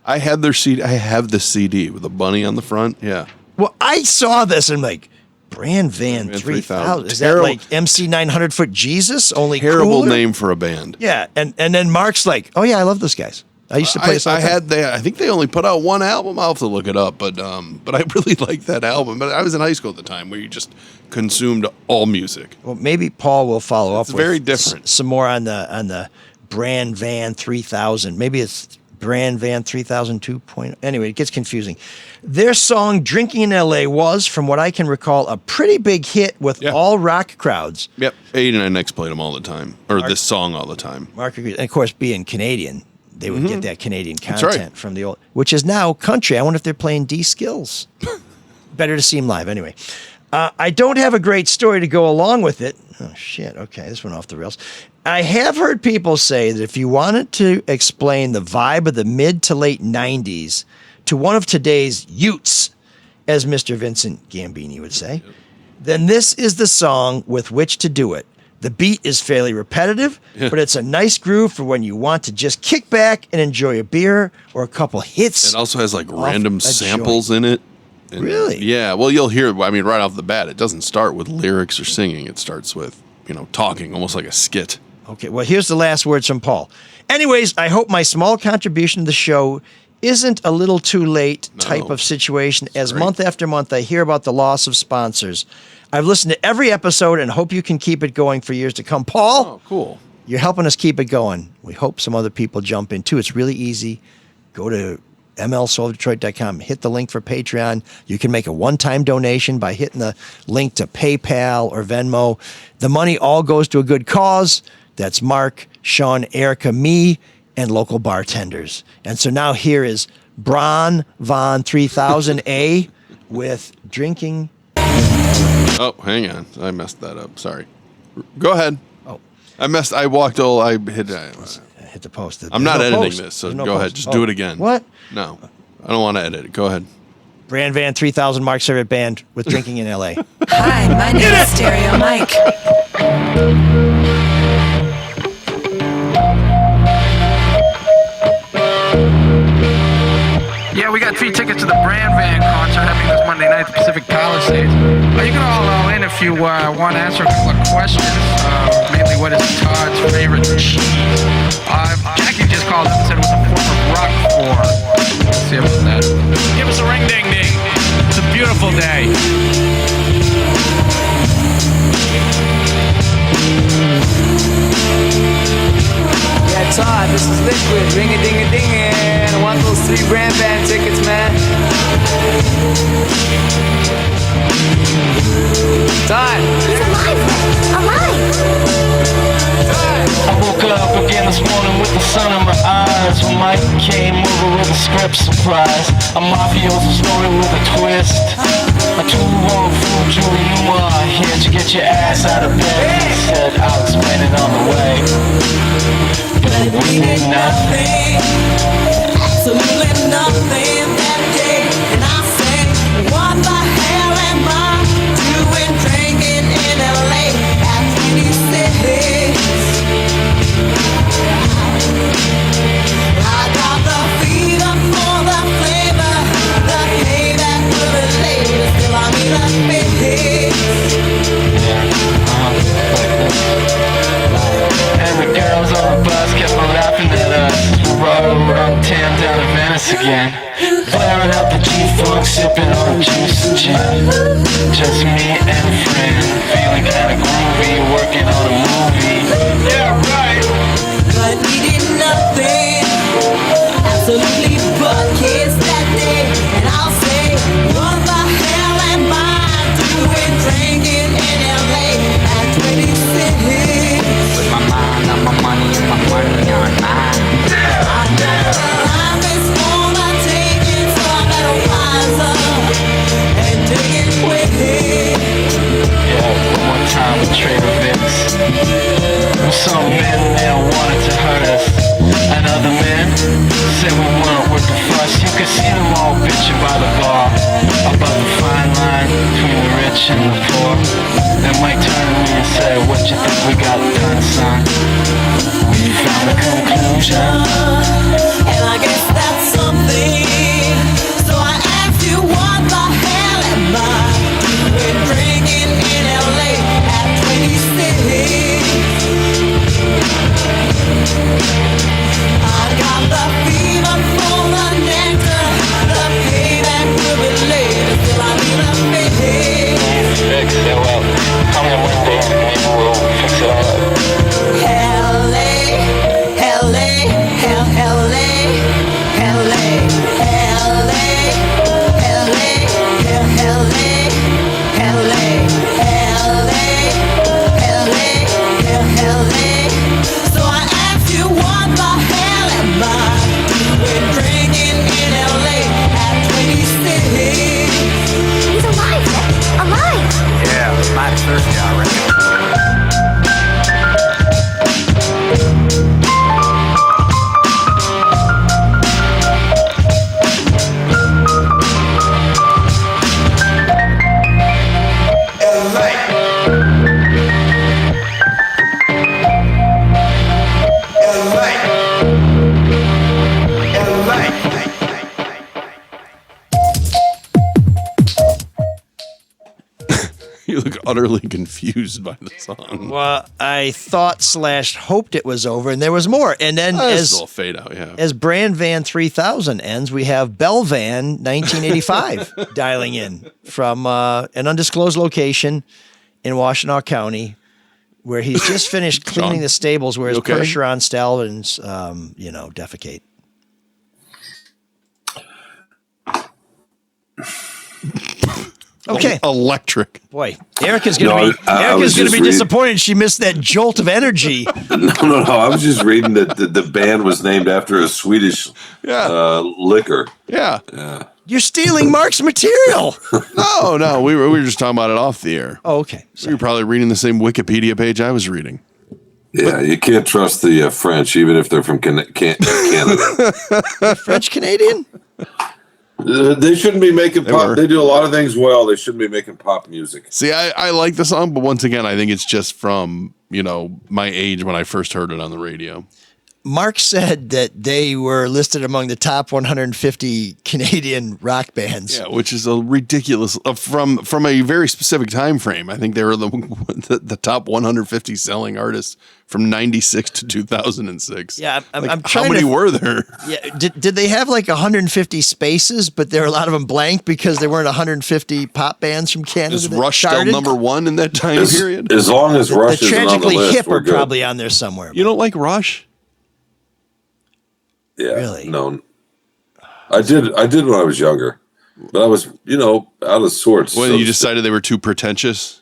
I had their CD. I have the CD with a bunny on the front. Yeah. Well, I saw this and I'm like, Brand Van 3000. Is that like MC 900 Foot Jesus? Only terrible cooler? name for a band. Yeah, and then Marc's like, oh yeah, I love those guys. I used to play. I think they only put out one album. I'll have to look it up, but I really liked that album. But I was in high school at the time where you just consumed all music. Well, maybe Paul will follow up. It's very different. Some more on the Brand Van 3000. Maybe it's Brand Van 3000 2.0. Anyway, it gets confusing. Their song "Drinking in L.A." was, from what I can recall, a pretty big hit with all rock crowds. Yep, 89X played them all the time, or this song all the time. Marc agrees. And of course, being Canadian, they would get that Canadian content right. from the old, which is now country. I wonder if they're playing D Skills. Better to see them live. Anyway, I don't have a great story to go along with it. Oh, shit. Okay, this went off the rails. I have heard people say that if you wanted to explain the vibe of the mid to late 90s to one of today's youths, as Mr. Vincent Gambini would say, then this is the song with which to do it. The beat is fairly repetitive, but it's a nice groove for when you want to just kick back and enjoy a beer or a couple hits. It also has like random samples in it. And really? Yeah. Well, you'll hear, I mean, right off the bat, it doesn't start with lyrics or singing. It starts with, talking, almost like a skit. Okay, well, here's the last words from Paul. Anyways, I hope my small contribution to the show isn't a little too late type of situation, as month after month I hear about the loss of sponsors. I've listened to every episode and hope you can keep it going for years to come. Paul, oh, cool. You're helping us keep it going. We hope some other people jump in too. It's really easy. Go to mlsoulofdetroit.com, hit the link for Patreon. You can make a one-time donation by hitting the link to PayPal or Venmo. The money all goes to a good cause. That's Marc, Shawn, Erika, me, and local bartenders. And so now here is Bron Von 3000A with Drinking. Oh, hang on. I messed that up. Sorry. Go ahead. Oh. I hit the post. I'm not editing this, so go ahead. Just do it again. What? No. I don't want to edit it. Go ahead. Brand Van 3000 Marc Servit Band with Drinking in L.A. Hi, my name is Stereo Mike. Yeah, we got 3 tickets to the Brand Van concert happening this Monday night at the Pacific Palisades. You can all in if you want to answer a couple of questions. Mainly, what is Todd's favorite cheese? Jackie just called up and said it was a form of Roquefort. Let's see about that. Give us a ring ding ding. It's a beautiful day. Yeah, Todd, this is Liquid. Ring-a-ding-a-ding-a. I want those 3 Brand Van tickets, man. Todd. It's alive. I woke up again this morning with the sun in my eyes. When Mike came over with a script surprise. A mafioso story with a twist. A 2-1 fool, Julie Newmar. Here to get your ass out of bed. He said, I'll explain it on the way. But we did nothing. Absolutely nothing that day. And I say, what the hell am I doing drinking in LA at 26? I got the fever for the flavor, the payback for the later. Still I mean a face. And the girls on the bus kept on laughing at us. We rode around town down to Venice again. Flaring up the G-Funk, sipping on juice and gin. Just me and a friend, feeling kinda groovy, working on a movie. Yeah, right. But we did nothing, absolutely but kiss that day. And I'll say, what the hell am I doing drinking in LA at 26? Put my mind on my money and my money on mine. Life is for the taking, so I better rise up and take it with it. Yeah, one time with Trader Vicks. Some men there wanted to hurt us, and other men said we weren't worth the fuss. You could see them all bitching by the bar about the fine line between the rich rich and the poor. They might turn to me and say, what you think we got done, son? We found a conclusion. And I guess that's something. So I asked you, what the hell am I doing drinking in LA at 26? I got the fever for the nectar. The payback will be late. Still I need a fix. Fix it, well, come here Monday and maybe we'll fix it all up. LA, LA, LA, LA, LA, LA, so I asked you, what the hell am I doing drinking in LA at 26? He's alive, alive. Yeah, mighty thirsty, I reckon. You look utterly confused by the song. Well, I thought / hoped it was over, and there was more. And then Still a fade out, yeah. as Brand Van 3000 ends, we have Bell Van 1985 dialing in from an undisclosed location in Washtenaw County, where he's just finished cleaning Shawn, the stables where his okay? Percheron stallions, defecate. Okay. Electric. Boy, Erica's gonna be disappointed she missed that jolt of energy. No. I was just reading that the band was named after a Swedish liquor. Yeah. You're stealing Marc's material. No. We were just talking about it off the air. Oh, okay. So you're probably reading the same Wikipedia page I was reading. Yeah, you can't trust the French, even if they're from Canada. French Canadian? They shouldn't be making pop. They do a lot of things well. They shouldn't be making pop music. See, I like the song, but once again, I think it's just from, my age when I first heard it on the radio. Marc said that they were listed among the top 150 Canadian rock bands. Yeah, which is a ridiculous from a very specific time frame. I think they were the top 150 selling artists from 96 to 2006. Yeah, I'm trying. How many were there? Yeah, did they have like 150 spaces, but there were a lot of them blank because there weren't 150 pop bands from Canada? Is Rush still number one in that time period? As long as Rush isn't on the Tragically list, Hip we're are good. probably on there somewhere. You don't like Rush? Yeah, really? No, I did when I was younger, but I was, out of sorts. When you decided they were too pretentious?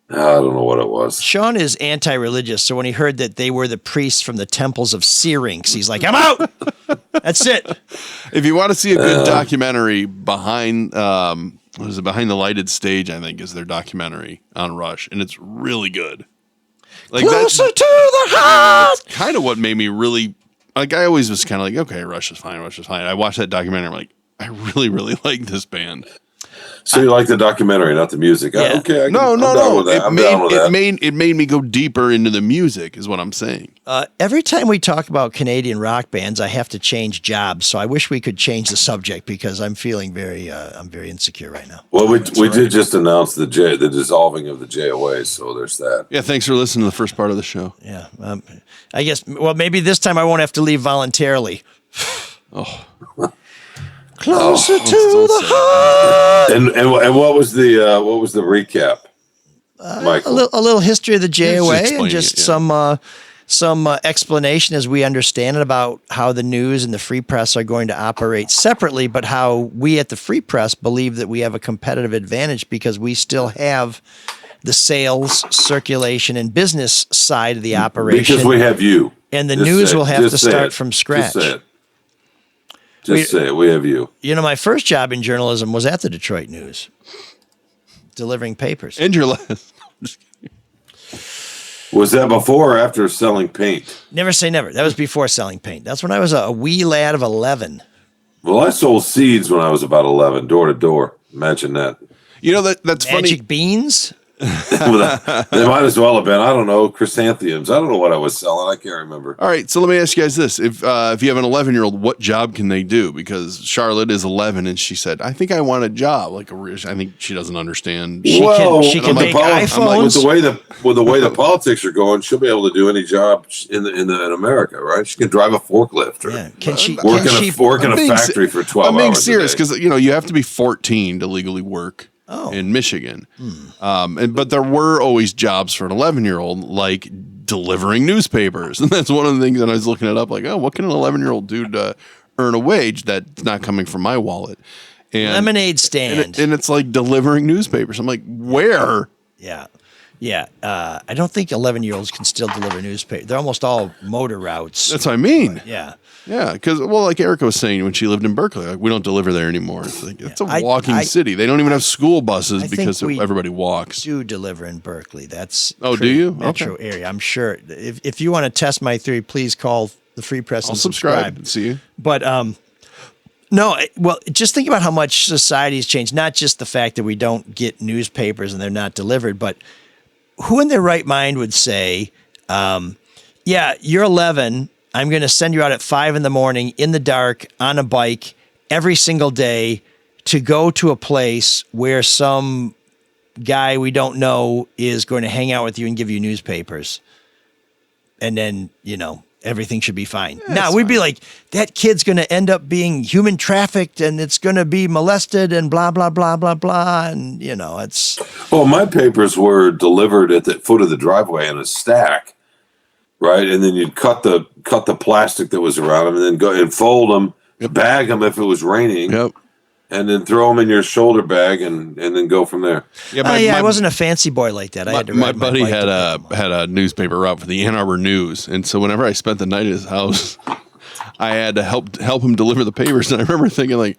I don't know what it was. Shawn is anti-religious, so when he heard that they were the priests from the temples of Syrinx, he's like, I'm out! That's it. If you want to see a good documentary behind, Behind the Lighted Stage, I think, is their documentary on Rush, and it's really good. Closer to the heart! That's kind of what made me really... I always was kind of like, okay, Rush is fine. I watched that documentary, I'm like, I really, really like this band. So you like the documentary, not the music? Yeah. Okay, No. I'm down with that. It made me go deeper into the music, is what I'm saying. Every time we talk about Canadian rock bands, I have to change jobs. So I wish we could change the subject because I'm feeling I'm very insecure right now. Well, we did just announce the dissolving of the JOA, so there's that. Yeah, thanks for listening to the first part of the show. Yeah, I guess. Well, maybe this time I won't have to leave voluntarily. Closer to the heart. And what was the recap, Michael? A little history of the JOA and just some explanation as we understand it about how the news and the free press are going to operate separately, but how we at the free press believe that we have a competitive advantage because we still have the sales, circulation, and business side of the operation. Because we have you. And the news will have to start from scratch. Just say it. We have you. My first job in journalism was at the Detroit News, delivering papers. And your last. Was that before or after selling paint? Never say never. That was before selling paint. That's when I was a wee lad of 11. Well, I sold seeds when I was about 11, door to door. Imagine that. You know that's funny. Magic beans. Well, they might as well have been. I don't know, chrysanthemums. I don't know what I was selling. I can't remember. All right, so let me ask you guys this: if you have an 11-year-old, what job can they do? Because Charlotte is 11, and she said, "I think I want a job like a." I think she doesn't understand. She can make iPhones. With the way the politics are going, she'll be able to do any job in America, right? She can drive a forklift. Or Can she work in a factory for 12 hours? I'm being serious because you have to be 14 to legally work. Oh. In Michigan. But there were always jobs for an 11-year-old, like delivering newspapers. And that's one of the things that I was looking it up, like, oh, what can an 11-year-old do to earn a wage that's not coming from my wallet? And lemonade stand. And it's like delivering newspapers. I'm like, where? Yeah. Yeah. I don't think 11-year-olds can still deliver newspapers. They're almost all motor routes. That's what I mean. Yeah. Yeah, because, like Erika was saying when she lived in Berkeley, like, we don't deliver there anymore. It's like, it's a walking city. They don't even have school buses because everybody walks. Do deliver in Berkeley. That's do you? Metro area. I'm sure. If you want to test my theory, please call the Free Press and subscribe. And see you. But no, well, just think about how much society has changed. Not just the fact that we don't get newspapers and they're not delivered, but who in their right mind would say, yeah, you're 11. I'm going to send you out at 5 a.m. in the dark on a bike every single day to go to a place where some guy we don't know is going to hang out with you and give you newspapers. And then, everything should be fine. Now, we'd be like, that kid's going to end up being human trafficked and it's going to be molested and blah, blah, blah, blah, blah. And, it's... Well, my papers were delivered at the foot of the driveway in a stack. Right, and then you'd cut the plastic that was around them, and then go and fold them, bag them if it was raining, and then throw them in your shoulder bag, and then go from there. I wasn't a fancy boy like that. My buddy had a newspaper route for the Ann Arbor News, and so whenever I spent the night at his house, I had to help him deliver the papers, and I remember thinking, like,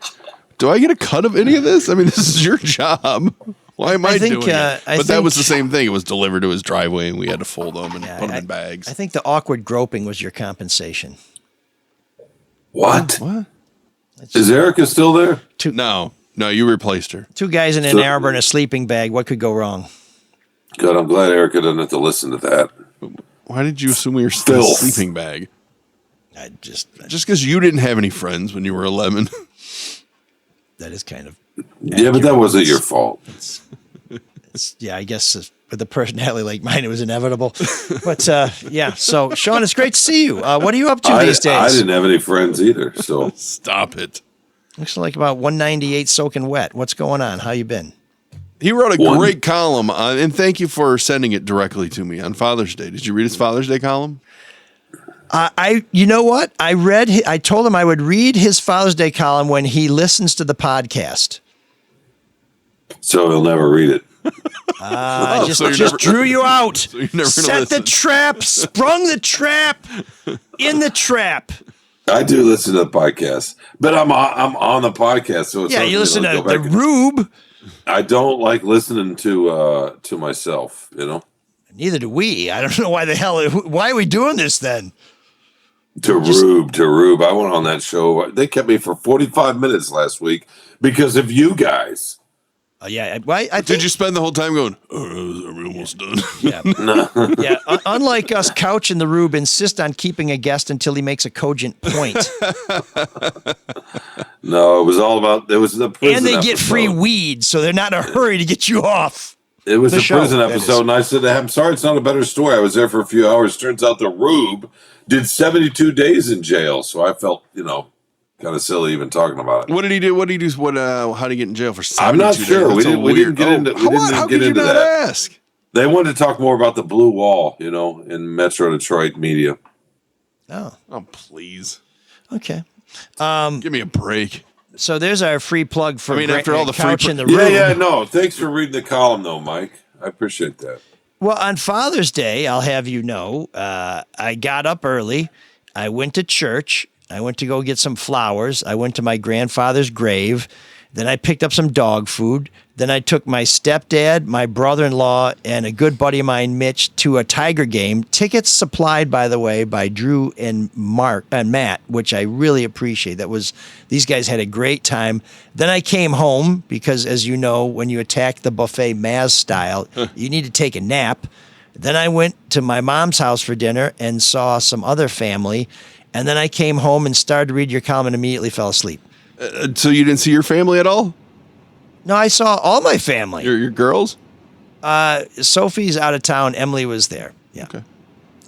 do I get a cut of any of this? I mean, this is your job. Why am I doing it? But that was the same thing. It was delivered to his driveway, and we had to fold them and put them in bags. I think the awkward groping was your compensation. What? Is Erika still there? No, you replaced her. 2 guys in Ann Arbor in a sleeping bag. What could go wrong? Good. I'm glad Erika doesn't have to listen to that. Why did you assume we were still a sleeping bag? Just because you didn't have any friends when you were 11. That is kind of... Yeah, but that wasn't your fault. I guess with a personality like mine, it was inevitable. But so Shawn, it's great to see you. What are you up to these days? I didn't have any friends either, so stop it. Looks like about 198 soaking wet. What's going on? How you been? He wrote a great column, and thank you for sending it directly to me on Father's Day. Did you read his Father's Day column? You know what? I told him I would read his Father's Day column when he listens to the podcast. So he'll never read it. Just drew you out. So you're never Set the trap, sprung the trap, in the trap. I do listen to the podcast, but I'm on the podcast, so it's you listen to the Rube. I don't like listening to myself. Neither do we. I don't know why are we doing this then? To Rube. I went on that show. They kept me for 45 minutes last week because of you guys. Did you spend the whole time going, are we almost done? Yeah. Unlike us, Couch and the Rube insist on keeping a guest until he makes a cogent point. No, it was all about, it was the prison And they episode. get free weed, so they're not in a hurry to get you off. It was the a show, prison episode, and I said, I'm sorry it's not a better story. I was there for a few hours. Turns out the Rube did 72 days in jail, so I felt, kind of silly even talking about it. What did he do? How did he get in jail for 72 I'm not sure. days? We didn't get into that. Ask? They wanted to talk more about the blue wall, in Metro Detroit media. Oh, please. Okay. Give me a break. So there's our free plug for after all the Couch in the Room. No. Thanks for reading the column, though, Mike. I appreciate that. Well, on Father's Day, I'll have you know, I got up early. I went to church. I went to go get some flowers. I went to my grandfather's grave. Then I picked up some dog food. Then I took my stepdad, my brother-in-law, and a good buddy of mine, Mitch, to a Tiger game. Tickets supplied, by the way, by Drew and Marc and Matt, which I really appreciate. These guys had a great time. Then I came home because, as you know, when you attack the buffet Maz style, you need to take a nap. Then I went to my mom's house for dinner and saw some other family. And then I came home and started to read your column and immediately fell asleep. So you didn't see your family at all? No, I saw all my family. Your girls? Sophie's out of town. Emily was there. Yeah. Okay.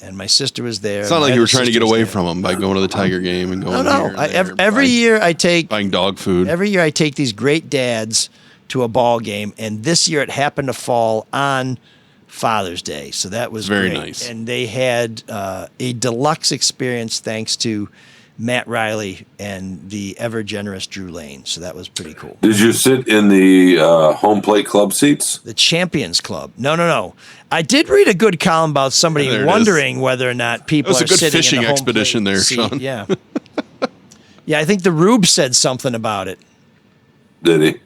And my sister was there. It's not like you were trying to get away from them by going to the Tiger game and going No. Every year I take buying dog food. Every year I take these great dads to a ball game, and this year it happened to fall on Father's Day, so that was very great. nice. And they had a deluxe experience thanks to Matt Riley and the ever generous Drew Lane, so that was pretty cool. Did you sit in the home plate club seats? The Champions Club. No. I did read a good column about somebody wondering whether or not people are sitting in the home It was a good fishing expedition there, seat. Shawn. Yeah. Yeah, I think the Rube said something about it. Did he?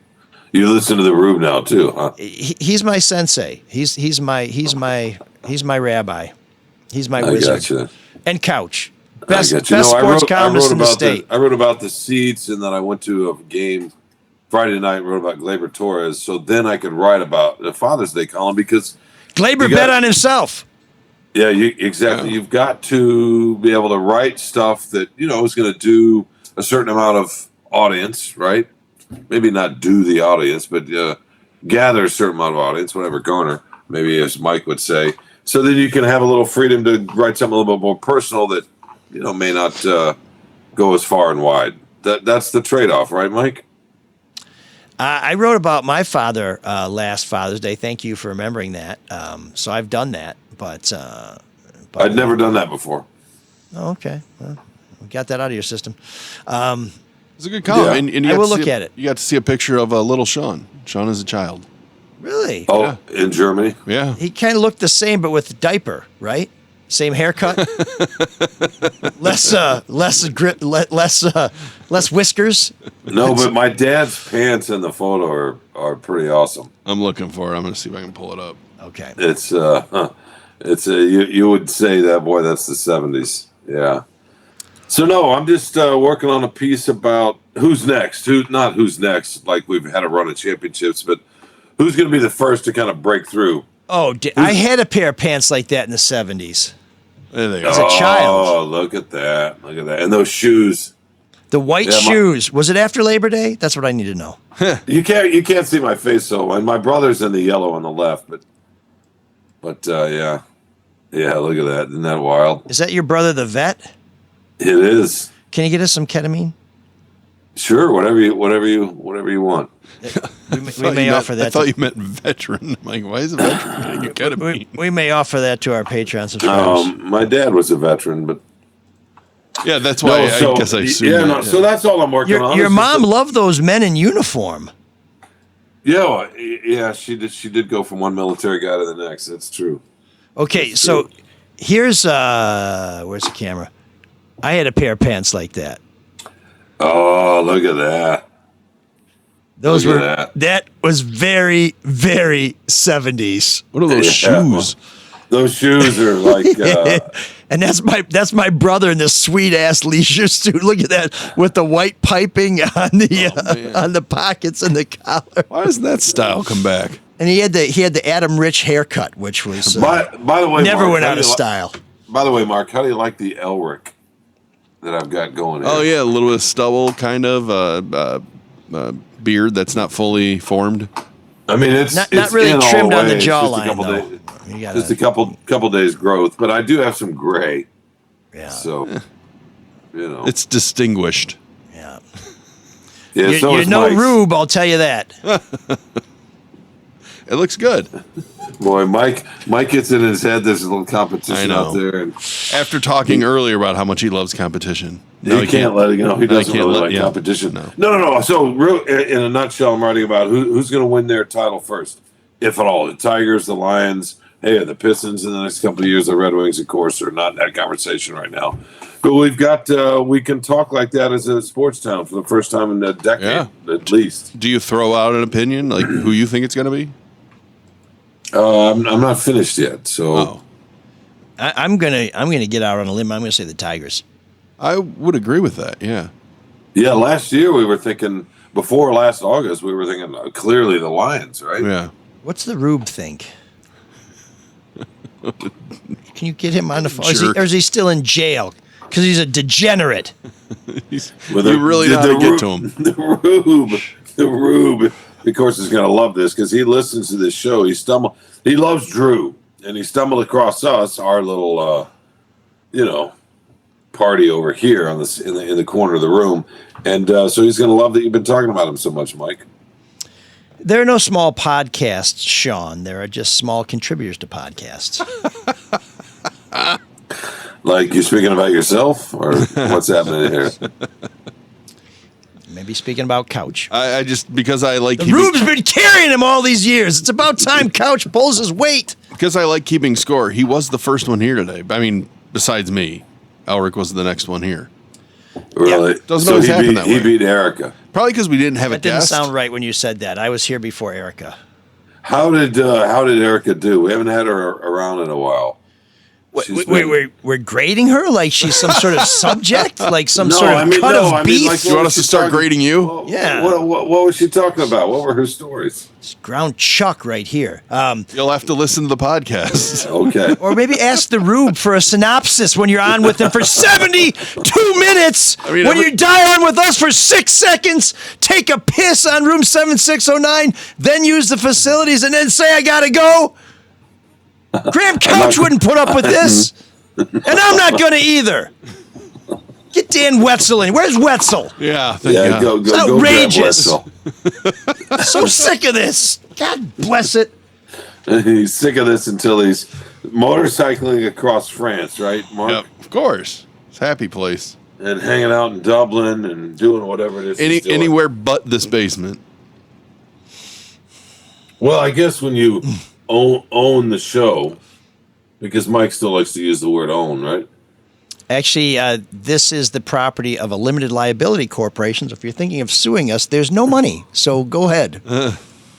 You listen to the Rube now too, huh? He's my sensei. He's my rabbi. He's my wizard. Gotcha. And Couch. I Best gotcha. sports columnist in the state. I wrote about the seats, and then I went to a game Friday night and wrote about Gleyber Torres. So then I could write about the Father's Day column because Gleyber bet on himself. Yeah, exactly. Yeah. You've got to be able to write stuff that is going to do a certain amount of audience, right? Maybe not do the audience, but gather a certain amount of audience, whatever, garner, maybe as Mike would say. So then you can have a little freedom to write something a little bit more personal that, may not go as far and wide. That's the trade-off, right, Mike? I wrote about my father last Father's Day. Thank you for remembering that. So I've done that, but I'd never done that before. Oh, okay. Well, we got that out of your system. It's a good column. Yeah. And I will look at it. You got to see a picture of little Shawn. Shawn as a child. Really? Oh, yeah. In Germany? Yeah. He kind of looked the same, but with a diaper, right? Same haircut, less whiskers. No, but my dad's pants in the photo are pretty awesome. I'm looking for it. I'm going to see if I can pull it up. Okay. It's you would say that, boy, that's the 70s. Yeah. So no, I'm just working on a piece about who's next. Not who's next, like we've had a run of championships, but who's going to be the first to kind of break through. Oh, I had a pair of pants like that in the 70s. There they go. As a child. Oh, look at that. And those shoes. The white shoes. Was it after Labor Day? That's what I need to know. You can't see my face, so my brother's in the yellow on the left, but yeah. Yeah, look at that. Isn't that wild? Is that your brother, the vet? It is. Can you get us some ketamine? Sure, whatever you want. We may offer that. I thought you meant veteran. I'm like, why is a veteran getting a ketamine? We may offer that to our Patreon subscribers. My dad was a veteran, but yeah, that's why I guess I assumed. Yeah, so that's all I'm working on. Your mom loved those men in uniform. Yeah, she did. She did go from one military guy to the next. That's true. Okay, that's so true. Here's where's the camera? I had a pair of pants like that. Oh, look at that. That was very, very 70s. What are those shoes? Those shoes are like and that's my brother in this sweet ass leisure suit. Look at that with the white piping on the pockets and the collar. Why doesn't that style come back? And he had the Adam Rich haircut, which was by the way, never Mark, went out of style. By the way, Mark, how do you like the Elric that I've got going here? Oh yeah, a little bit of stubble, kind of beard that's not fully formed. I mean, it's not it's really trimmed on the ways. jawline though. Just a couple days growth, but I do have some gray. Yeah. So it's distinguished. Yeah. Yeah. You're no Rube, I'll tell you that. It looks good. Boy, Mike gets it in his head. There's a little competition out there, and after talking earlier about how much he loves competition, he can't let it go. He doesn't really like competition. No. So, in a nutshell, I'm writing about who's going to win their title first, if at all. The Tigers, the Lions, the Pistons in the next couple of years. The Red Wings, of course, are not in that conversation right now. But we've got, we can talk like that as a sports town for the first time in a decade, at least. Do you throw out an opinion, like who you think it's going to be? I'm not finished yet, so. I'm gonna get out on a limb. I'm gonna say the Tigers. I would agree with that. Yeah. Yeah, last year we were thinking, before last August, we were thinking clearly the Lions, right? Yeah. What's the Rube think? Can you get him on the phone? Or is he still in jail? Because he's a degenerate. You really know how to get to him. The Rube, of course, is going to love this because he listens to this show. He loves Drew, and he stumbled across us, our little, party over here on this in the corner of the room, and so he's going to love that you've been talking about him so much, Mike. There are no small podcasts, Shawn. There are just small contributors to podcasts. Like you speaking about yourself, or what's happening here? Maybe speaking about Couch. I just, because I like... Rube's been carrying him all these years. It's about time Couch pulls his weight. Because I like keeping score. He was the first one here today. I mean, besides me. Elric was the next one here. Really? Yeah, doesn't always happen that way. He beat Erika. Probably because we didn't have a guest. That didn't sound right when you said that. I was here before Erika. How did Erika do? We haven't had her around in a while. We're grading her like she's some sort of subject, like some sort of cut of beef. Like, you want us to start grading you? Yeah. What was she talking about? What were her stories? It's ground chuck right here. You'll have to listen to the podcast. Okay. Or maybe ask the Rube for a synopsis when you're on with him for 72 minutes. When you dial in with us for 6 seconds, take a piss on room 7609, then use the facilities, and then say, I gotta go. Graham Couch wouldn't put up with this, and I'm not going to either. Get Dan Wetzel in. Where's Wetzel? Yeah, go. It's outrageous. So sick of this. God bless it. He's sick of this until he's motorcycling across France, right, Marc? Yep, of course. It's a happy place. And hanging out in Dublin and doing whatever it is. Anywhere but this basement. Well, I guess when you own the show, because Mike still likes to use the word own, right? Actually, this is the property of a limited liability corporation. So if you're thinking of suing us, there's no money. So go ahead.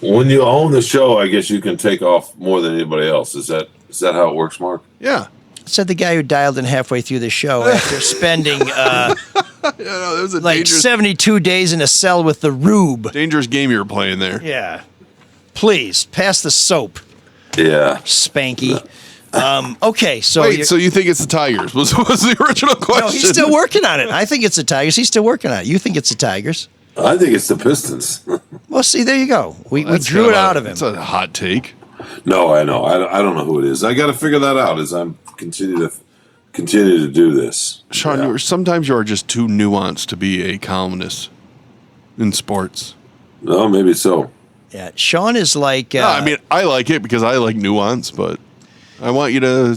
When you own the show, I guess you can take off more than anybody else. Is that how it works, Marc? Yeah. Said the guy who dialed in halfway through the show after spending there was a like 72 days in a cell with the Rube. Dangerous game you were playing there. Yeah. Please, pass the soap. Yeah. Spanky. Okay, so... Wait, so you think it's the Tigers? Was the original question? No, he's still working on it. I think it's the Tigers. He's still working on it. You think it's the Tigers? I think it's the Pistons. Well, see, there you go. We drew it out of him. That's a hot take. No, I know. I don't know who it is. I got to figure that out as I'm continue to do this. Shawn, sometimes you are just too nuanced to be a columnist in sports. No, maybe so. Yeah, Shawn is like... no, I mean, I like it because I like nuance, but I want you to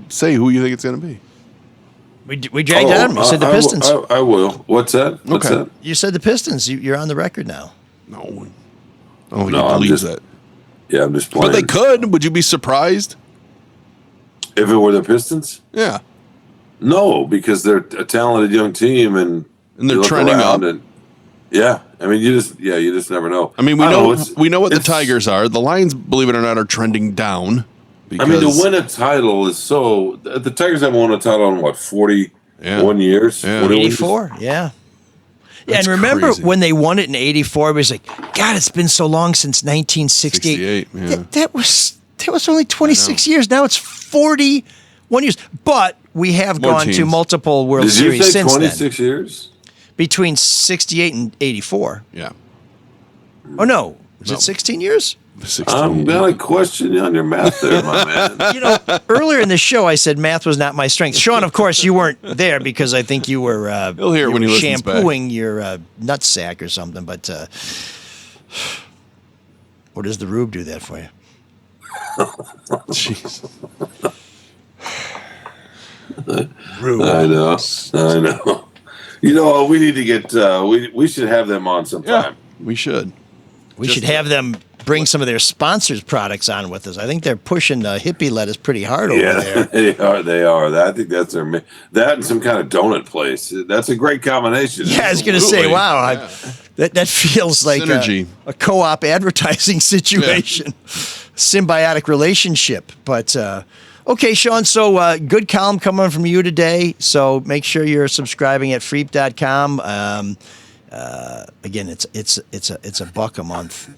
say who you think it's going to be. We dragged out him. You said the Pistons. I will. What's that? What's that? You said the Pistons. You're on the record now. No. I don't think he believes that. Yeah, I'm just playing. But they could. Would you be surprised? If it were the Pistons? Yeah. No, because they're a talented young team and they're trending up. Yeah, I mean, you just never know. I mean, we know what the Tigers are. The Lions, believe it or not, are trending down. I mean, to win a title is so. The Tigers haven't won a title in what 41 years. Yeah. 84. Yeah. Yeah, and remember when they won it in '84? It was like, God, it's been so long since 1968. Yeah. That was only 26 years. Now it's 41 years. But we have gone to multiple World Series since then. 26 years? Between 68 and 84. Yeah. Oh, no. Was it 16 years? 16. I'm going to question you on your math there, my man. You know, earlier in the show, I said math was not my strength. Shawn, of course, you weren't there because I think you were he'll hear it when he listens shampooing your nutsack or something. But or does the Rube do that for you? Jeez. Rube. I know. You know, we need to get. We should have them on sometime. Yeah, we should. We should have them bring some of their sponsors' products on with us. I think they're pushing hippie lettuce pretty hard over there. They are. I think that's that and some kind of donut place. That's a great combination. Yeah, I was going to say, wow, that feels like a co-op advertising situation, symbiotic relationship. But okay, Shawn. So good column coming from you today. So make sure you're subscribing at freep.com. Again, it's a buck a month.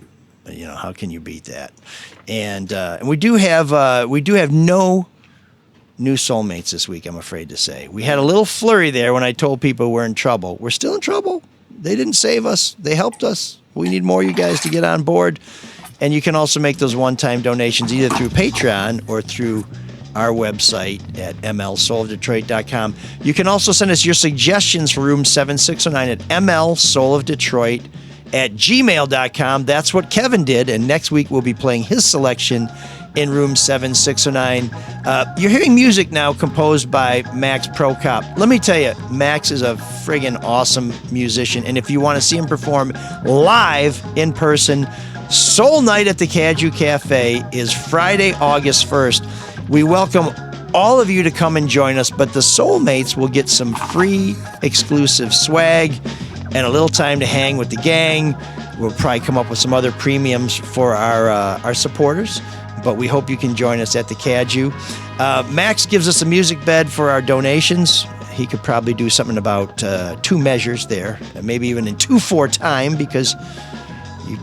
You know, how can you beat that? And we do have no new soulmates this week, I'm afraid to say. We had a little flurry there when I told people we're in trouble. We're still in trouble. They didn't save us. They helped us. We need more of you guys to get on board. And you can also make those one-time donations either through Patreon or through our website at mlsoulofdetroit.com. You can also send us your suggestions for room 7609 at mlsoulofdetroit@gmail.com. That's what Kevin did, and next week we'll be playing his selection in room 7609. You're hearing music now composed by Max Prokop. Let me tell you, Max is a friggin' awesome musician, and if you want to see him perform live in person, Soul Night at the Caju Cafe is Friday, August 1st. We welcome all of you to come and join us, but the Soulmates will get some free exclusive swag and a little time to hang with the gang. We'll probably come up with some other premiums for our supporters, but we hope you can join us at the Caju. Max gives us a music bed for our donations. He could probably do something about 2 measures there, maybe even in 2/4 time, because you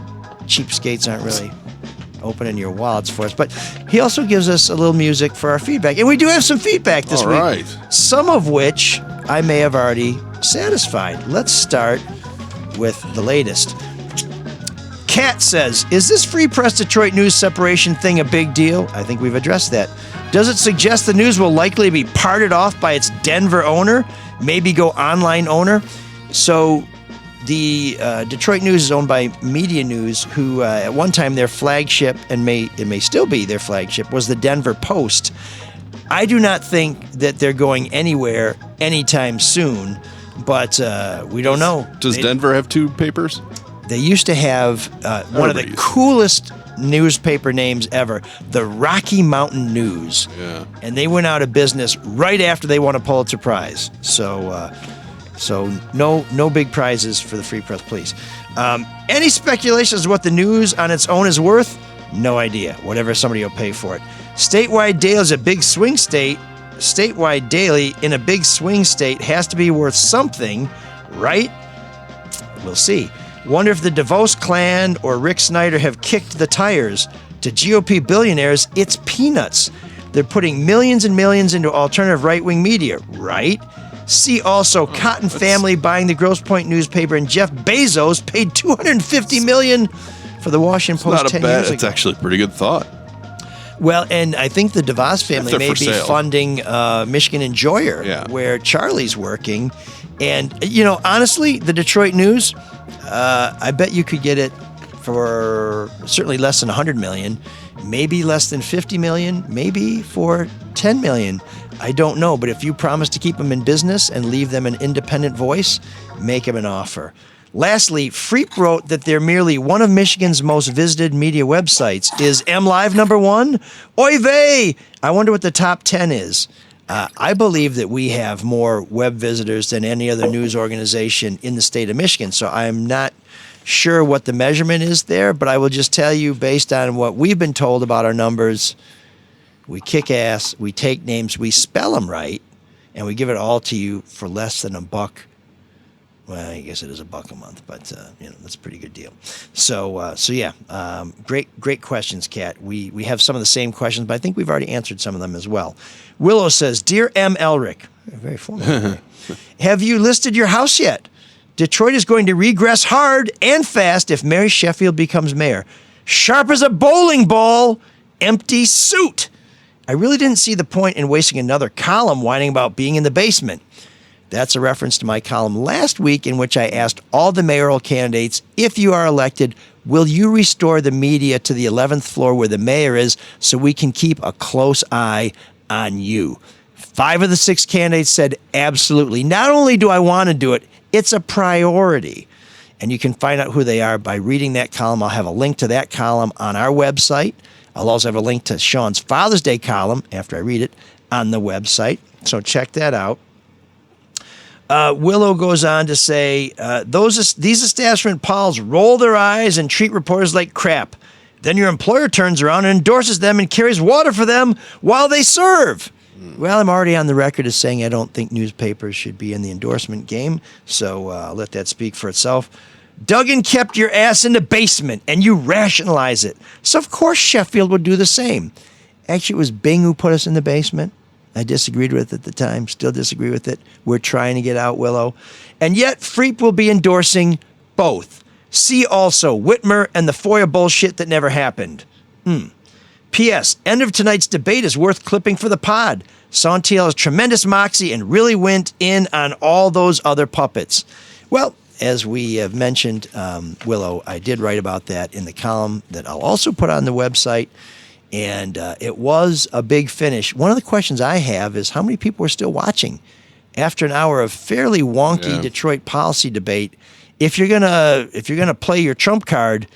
cheapskates aren't really opening your wallets for us. But he also gives us a little music for our feedback. And we do have some feedback this week. Right. Some of which I may have already satisfied. Let's start with the latest. Kat says, is this Free Press Detroit news separation thing a big deal? I think we've addressed that. Does it suggest the news will likely be parted off by its Denver owner, maybe go online owner? So the Detroit News is owned by Media News, who at one time their flagship, and it may still be their flagship, was the Denver Post. I do not think that they're going anywhere anytime soon, but we don't know. Does Denver have 2 papers? They used to have one of the coolest newspaper names ever, the Rocky Mountain News. Yeah. And they went out of business right after they won a Pulitzer Prize. So no big prizes for the Free Press, please. Any speculation as to what the news on its own is worth? No idea. Whatever somebody will pay for it. Statewide daily is a big swing state. Statewide daily in a big swing state has to be worth something, right? We'll see. Wonder if the DeVos clan or Rick Snyder have kicked the tires. To GOP billionaires, it's peanuts. They're putting millions and millions into alternative right-wing media, right? See also Cotton Family buying the Grosse Pointe newspaper, and Jeff Bezos paid $250 million for the Washington Post 10 years ago. It's actually a pretty good thought. Well, and I think the DeVos family may be funding Michigan Enjoyer, where Charlie's working. And, you know, honestly, the Detroit News, I bet you could get it for certainly less than $100 million, maybe less than $50 million, maybe for $10 million. I don't know, but if you promise to keep them in business and leave them an independent voice, make them an offer. Lastly, Freep wrote that they're merely one of Michigan's most visited media websites. Is MLive number 1? Oy vey! I wonder what the top 10 is. I believe that we have more web visitors than any other news organization in the state of Michigan, so I'm not sure what the measurement is there, but I will just tell you, based on what we've been told about our numbers, we kick ass, we take names, we spell them right, and we give it all to you for less than $1. Well, I guess it is $1 a month, but that's a pretty good deal. So yeah, great questions, Kat. We have some of the same questions, but I think we've already answered some of them as well. Willow says, "Dear M. Elric," very formal. "Have you listed your house yet? Detroit is going to regress hard and fast if Mary Sheffield becomes mayor. Sharp as a bowling ball, empty suit. I really didn't see the point in wasting another column whining about being in the basement." That's a reference to my column last week in which I asked all the mayoral candidates, if you are elected, will you restore the media to the 11th floor where the mayor is so we can keep a close eye on you? 5 of the 6 candidates said absolutely. Not only do I want to do it, it's a priority. And you can find out who they are by reading that column. I'll have a link to that column on our website. I'll also have a link to Shawn's Father's Day column after I read it on the website. So check that out. Willow goes on to say, these establishment pals roll their eyes and treat reporters like crap. Then your employer turns around and endorses them and carries water for them while they serve. Well, I'm already on the record as saying I don't think newspapers should be in the endorsement game, so I'll let that speak for itself. Duggan kept your ass in the basement, and you rationalize it. So, of course, Sheffield would do the same. Actually, it was Bing who put us in the basement. I disagreed with it at the time, still disagree with it. We're trying to get out, Willow. And yet, Freep will be endorsing both. See also Whitmer and the FOIA bullshit that never happened. P.S. End of tonight's debate is worth clipping for the pod. Santiel has tremendous moxie and really went in on all those other puppets. Well, as we have mentioned, Willow, I did write about that in the column that I'll also put on the website. And it was a big finish. One of the questions I have is how many people are still watching after an hour of fairly wonky Detroit policy debate? If you're gonna play your trump card,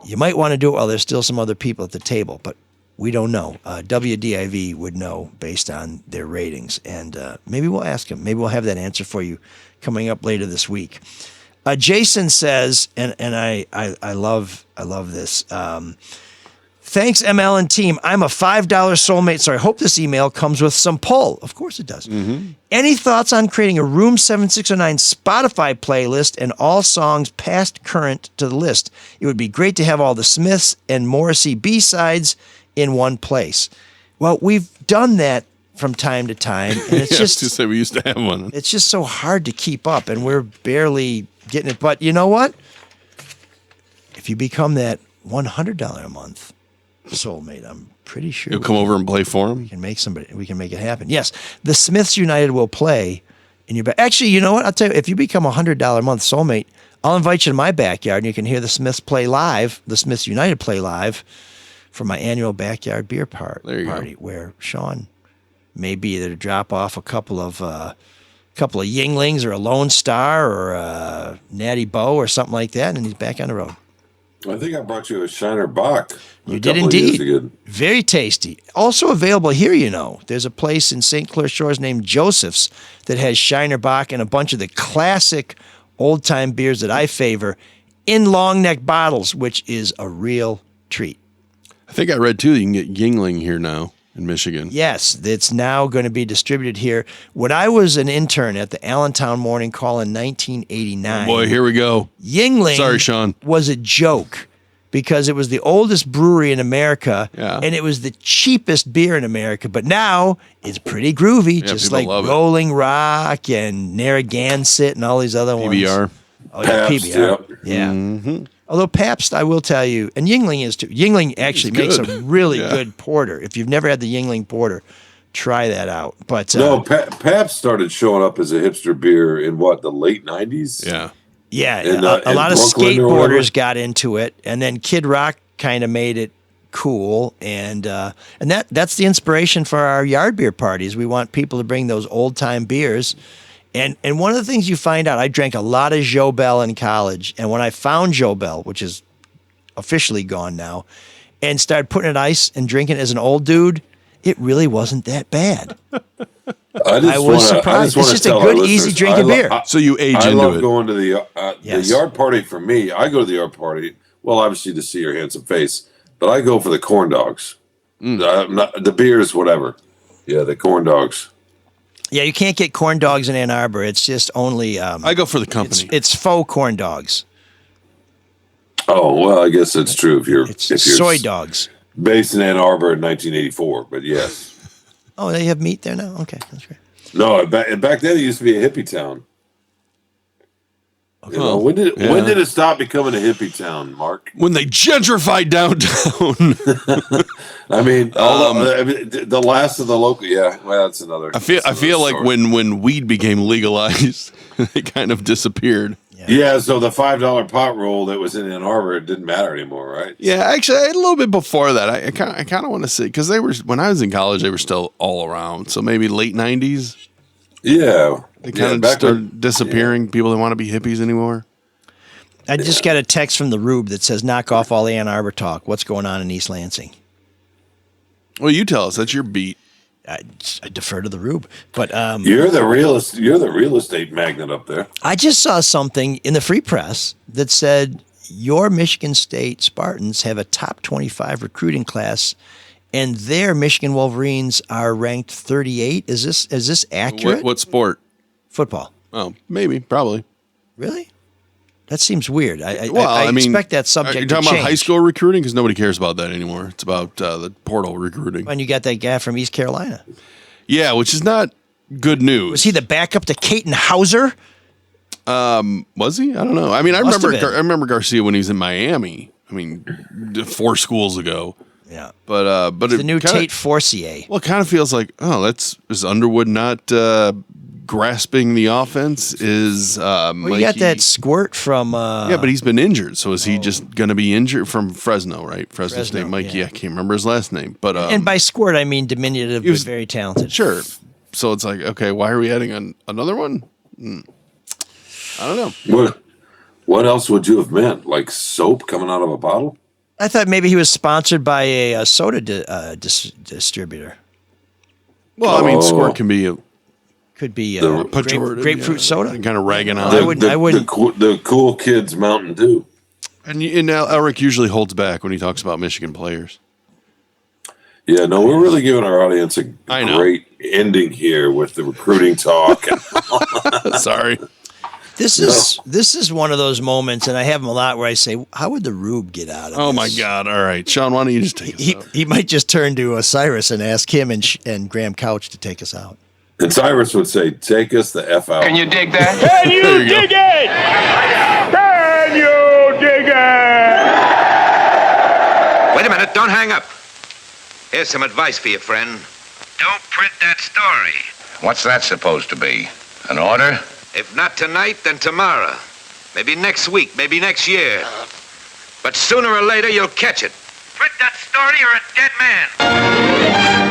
you might want to do it while there's still some other people at the table. But we don't know. WDIV would know based on their ratings, and maybe we'll ask them. Maybe we'll have that answer for you coming up later this week. Jason says, and I love this. Thanks, ML and team. I'm a $5 soulmate, so I hope this email comes with some pull. Of course it does. Any thoughts on creating a Room 7609 Spotify playlist and all songs past current to the list? It would be great to have all the Smiths and Morrissey B-sides in one place. Well, we've done that from time to time, and it's just to say we used to have one. It's just so hard to keep up, and we're barely getting it. But you know what? If you become that $100 a month soulmate, I'm pretty sure you'll come over and play for him. We can make it happen. Yes, the Smiths United will play in your back. Actually, you know what? I'll tell you, if you become a $100 a month soulmate, I'll invite you to my backyard, and you can hear the Smiths play live. The Smiths United play live for my annual backyard beer party, where Shawn may be either to drop off a couple of Yinglings or a Lone Star or a Natty Bow or something like that, and he's back on the road. I think I brought you a Shiner Bock. You did indeed. Very tasty. Also available here, you know. There's a place in St. Clair Shores named Joseph's that has Shiner Bock and a bunch of the classic old-time beers that I favor in long neck bottles, which is a real treat. I think I read, too, that you can get Yingling here now in Michigan. Yes, it's now going to be distributed here. When I was an intern at the Allentown Morning Call in 1989. Oh boy, here we go. Yingling Sorry, Shawn. Was a joke because it was the oldest brewery in America, and it was the cheapest beer in America. But now it's pretty groovy, just like Rolling Rock and Narragansett and all these other ones. PBR. Oh, yeah, Pabst, PBR. Yeah. Mm-hmm. Although Pabst, I will tell you, and Yingling is too. Yingling actually makes a really good porter. If you've never had the Yingling porter, try that out. But no, Pabst started showing up as a hipster beer in the late 90s? Yeah. Yeah, in a lot of Brooklyn skateboarders got into it, and then Kid Rock kind of made it cool, and that's the inspiration for our yard beer parties. We want people to bring those old time beers. And one of the things you find out, I drank a lot of Jobel in college, and when I found Jobel, which is officially gone now, and started putting it in ice and drinking it as an old dude, it really wasn't that bad. I was surprised. It's just a good, easy drinking beer. So you age into it. I love going to the yard party. For me, I go to the yard party, well, obviously to see your handsome face, but I go for the corn dogs. The beers, whatever. Yeah, the corn dogs. Yeah, you can't get corn dogs in Ann Arbor. It's just only... I go for the company. It's faux corn dogs. Oh, well, I guess that's true if you're soy dogs. Based in Ann Arbor in 1984, but yes. Oh, they have meat there now? Okay, that's great. No, back then it used to be a hippie town. You know, when did it stop becoming a hippie town, Mark? When they gentrified downtown. I mean, the last of the local. Yeah, well, that's another. I feel like when weed became legalized, it kind of disappeared. Yeah, so the $5 pot roll that was in Ann Arbor, it didn't matter anymore, right? Yeah, actually, a little bit before that. I kind of want to say because when I was in college, they were still all around. So maybe late 90s. Yeah, they kind of started disappearing. People didn't want to be hippies anymore. I just got a text from the Rube that says, knock off all the Ann Arbor talk. What's going on in East Lansing? Well, you tell us. That's your beat. I defer to the Rube. But you're the real estate magnate up there. I just saw something in the Free Press that said your Michigan State Spartans have a top 25 recruiting class, and their Michigan Wolverines are ranked 38. Is this accurate? What sport? Football. Oh, maybe, probably. Really? That seems weird. I mean, expect that subject you're to talking change. about high school recruiting? Because nobody cares about that anymore. It's about the portal recruiting. When you got that guy from East Carolina. Yeah, which is not good news. Was he the backup to Caton Hauser? Was he? I don't know. I mean, I remember Garcia when he was in Miami. I mean, 4 schools ago. Yeah. But it's the new Tate Forcier. Well, it kind of feels like, is Underwood not grasping the offense? Is you got that squirt from yeah, but he's been injured. So is he just going to be injured from Fresno, right? Fresno State, Mikey. Yeah. I can't remember his last name, but and by squirt I mean diminutive, but very talented. Sure. So it's like, okay, why are we adding another one? I don't know. What else would you have meant? Like soap coming out of a bottle? I thought maybe he was sponsored by a soda distributor. Well, I mean, squirt can be could be grapefruit soda. Kind of ragging on. I wouldn't. The cool kids Mountain Dew. And Eric usually holds back when he talks about Michigan players. Yeah, no, we're really giving our audience a great ending here with the recruiting talk. Sorry. This is one of those moments, and I have them a lot, where I say, how would the Rube get out of this? Oh, my God. All right. Shawn, why don't you just take us out? He might just turn to Cyrus and ask him and Graham Couch to take us out. And Cyrus would say, take us the F out. Can you dig that? Can you dig it? Can you dig it? Wait a minute, don't hang up. Here's some advice for you, friend. Don't print that story. What's that supposed to be? An order? If not tonight, then tomorrow. Maybe next week, maybe next year. But sooner or later, you'll catch it. Print that story, you're a dead man.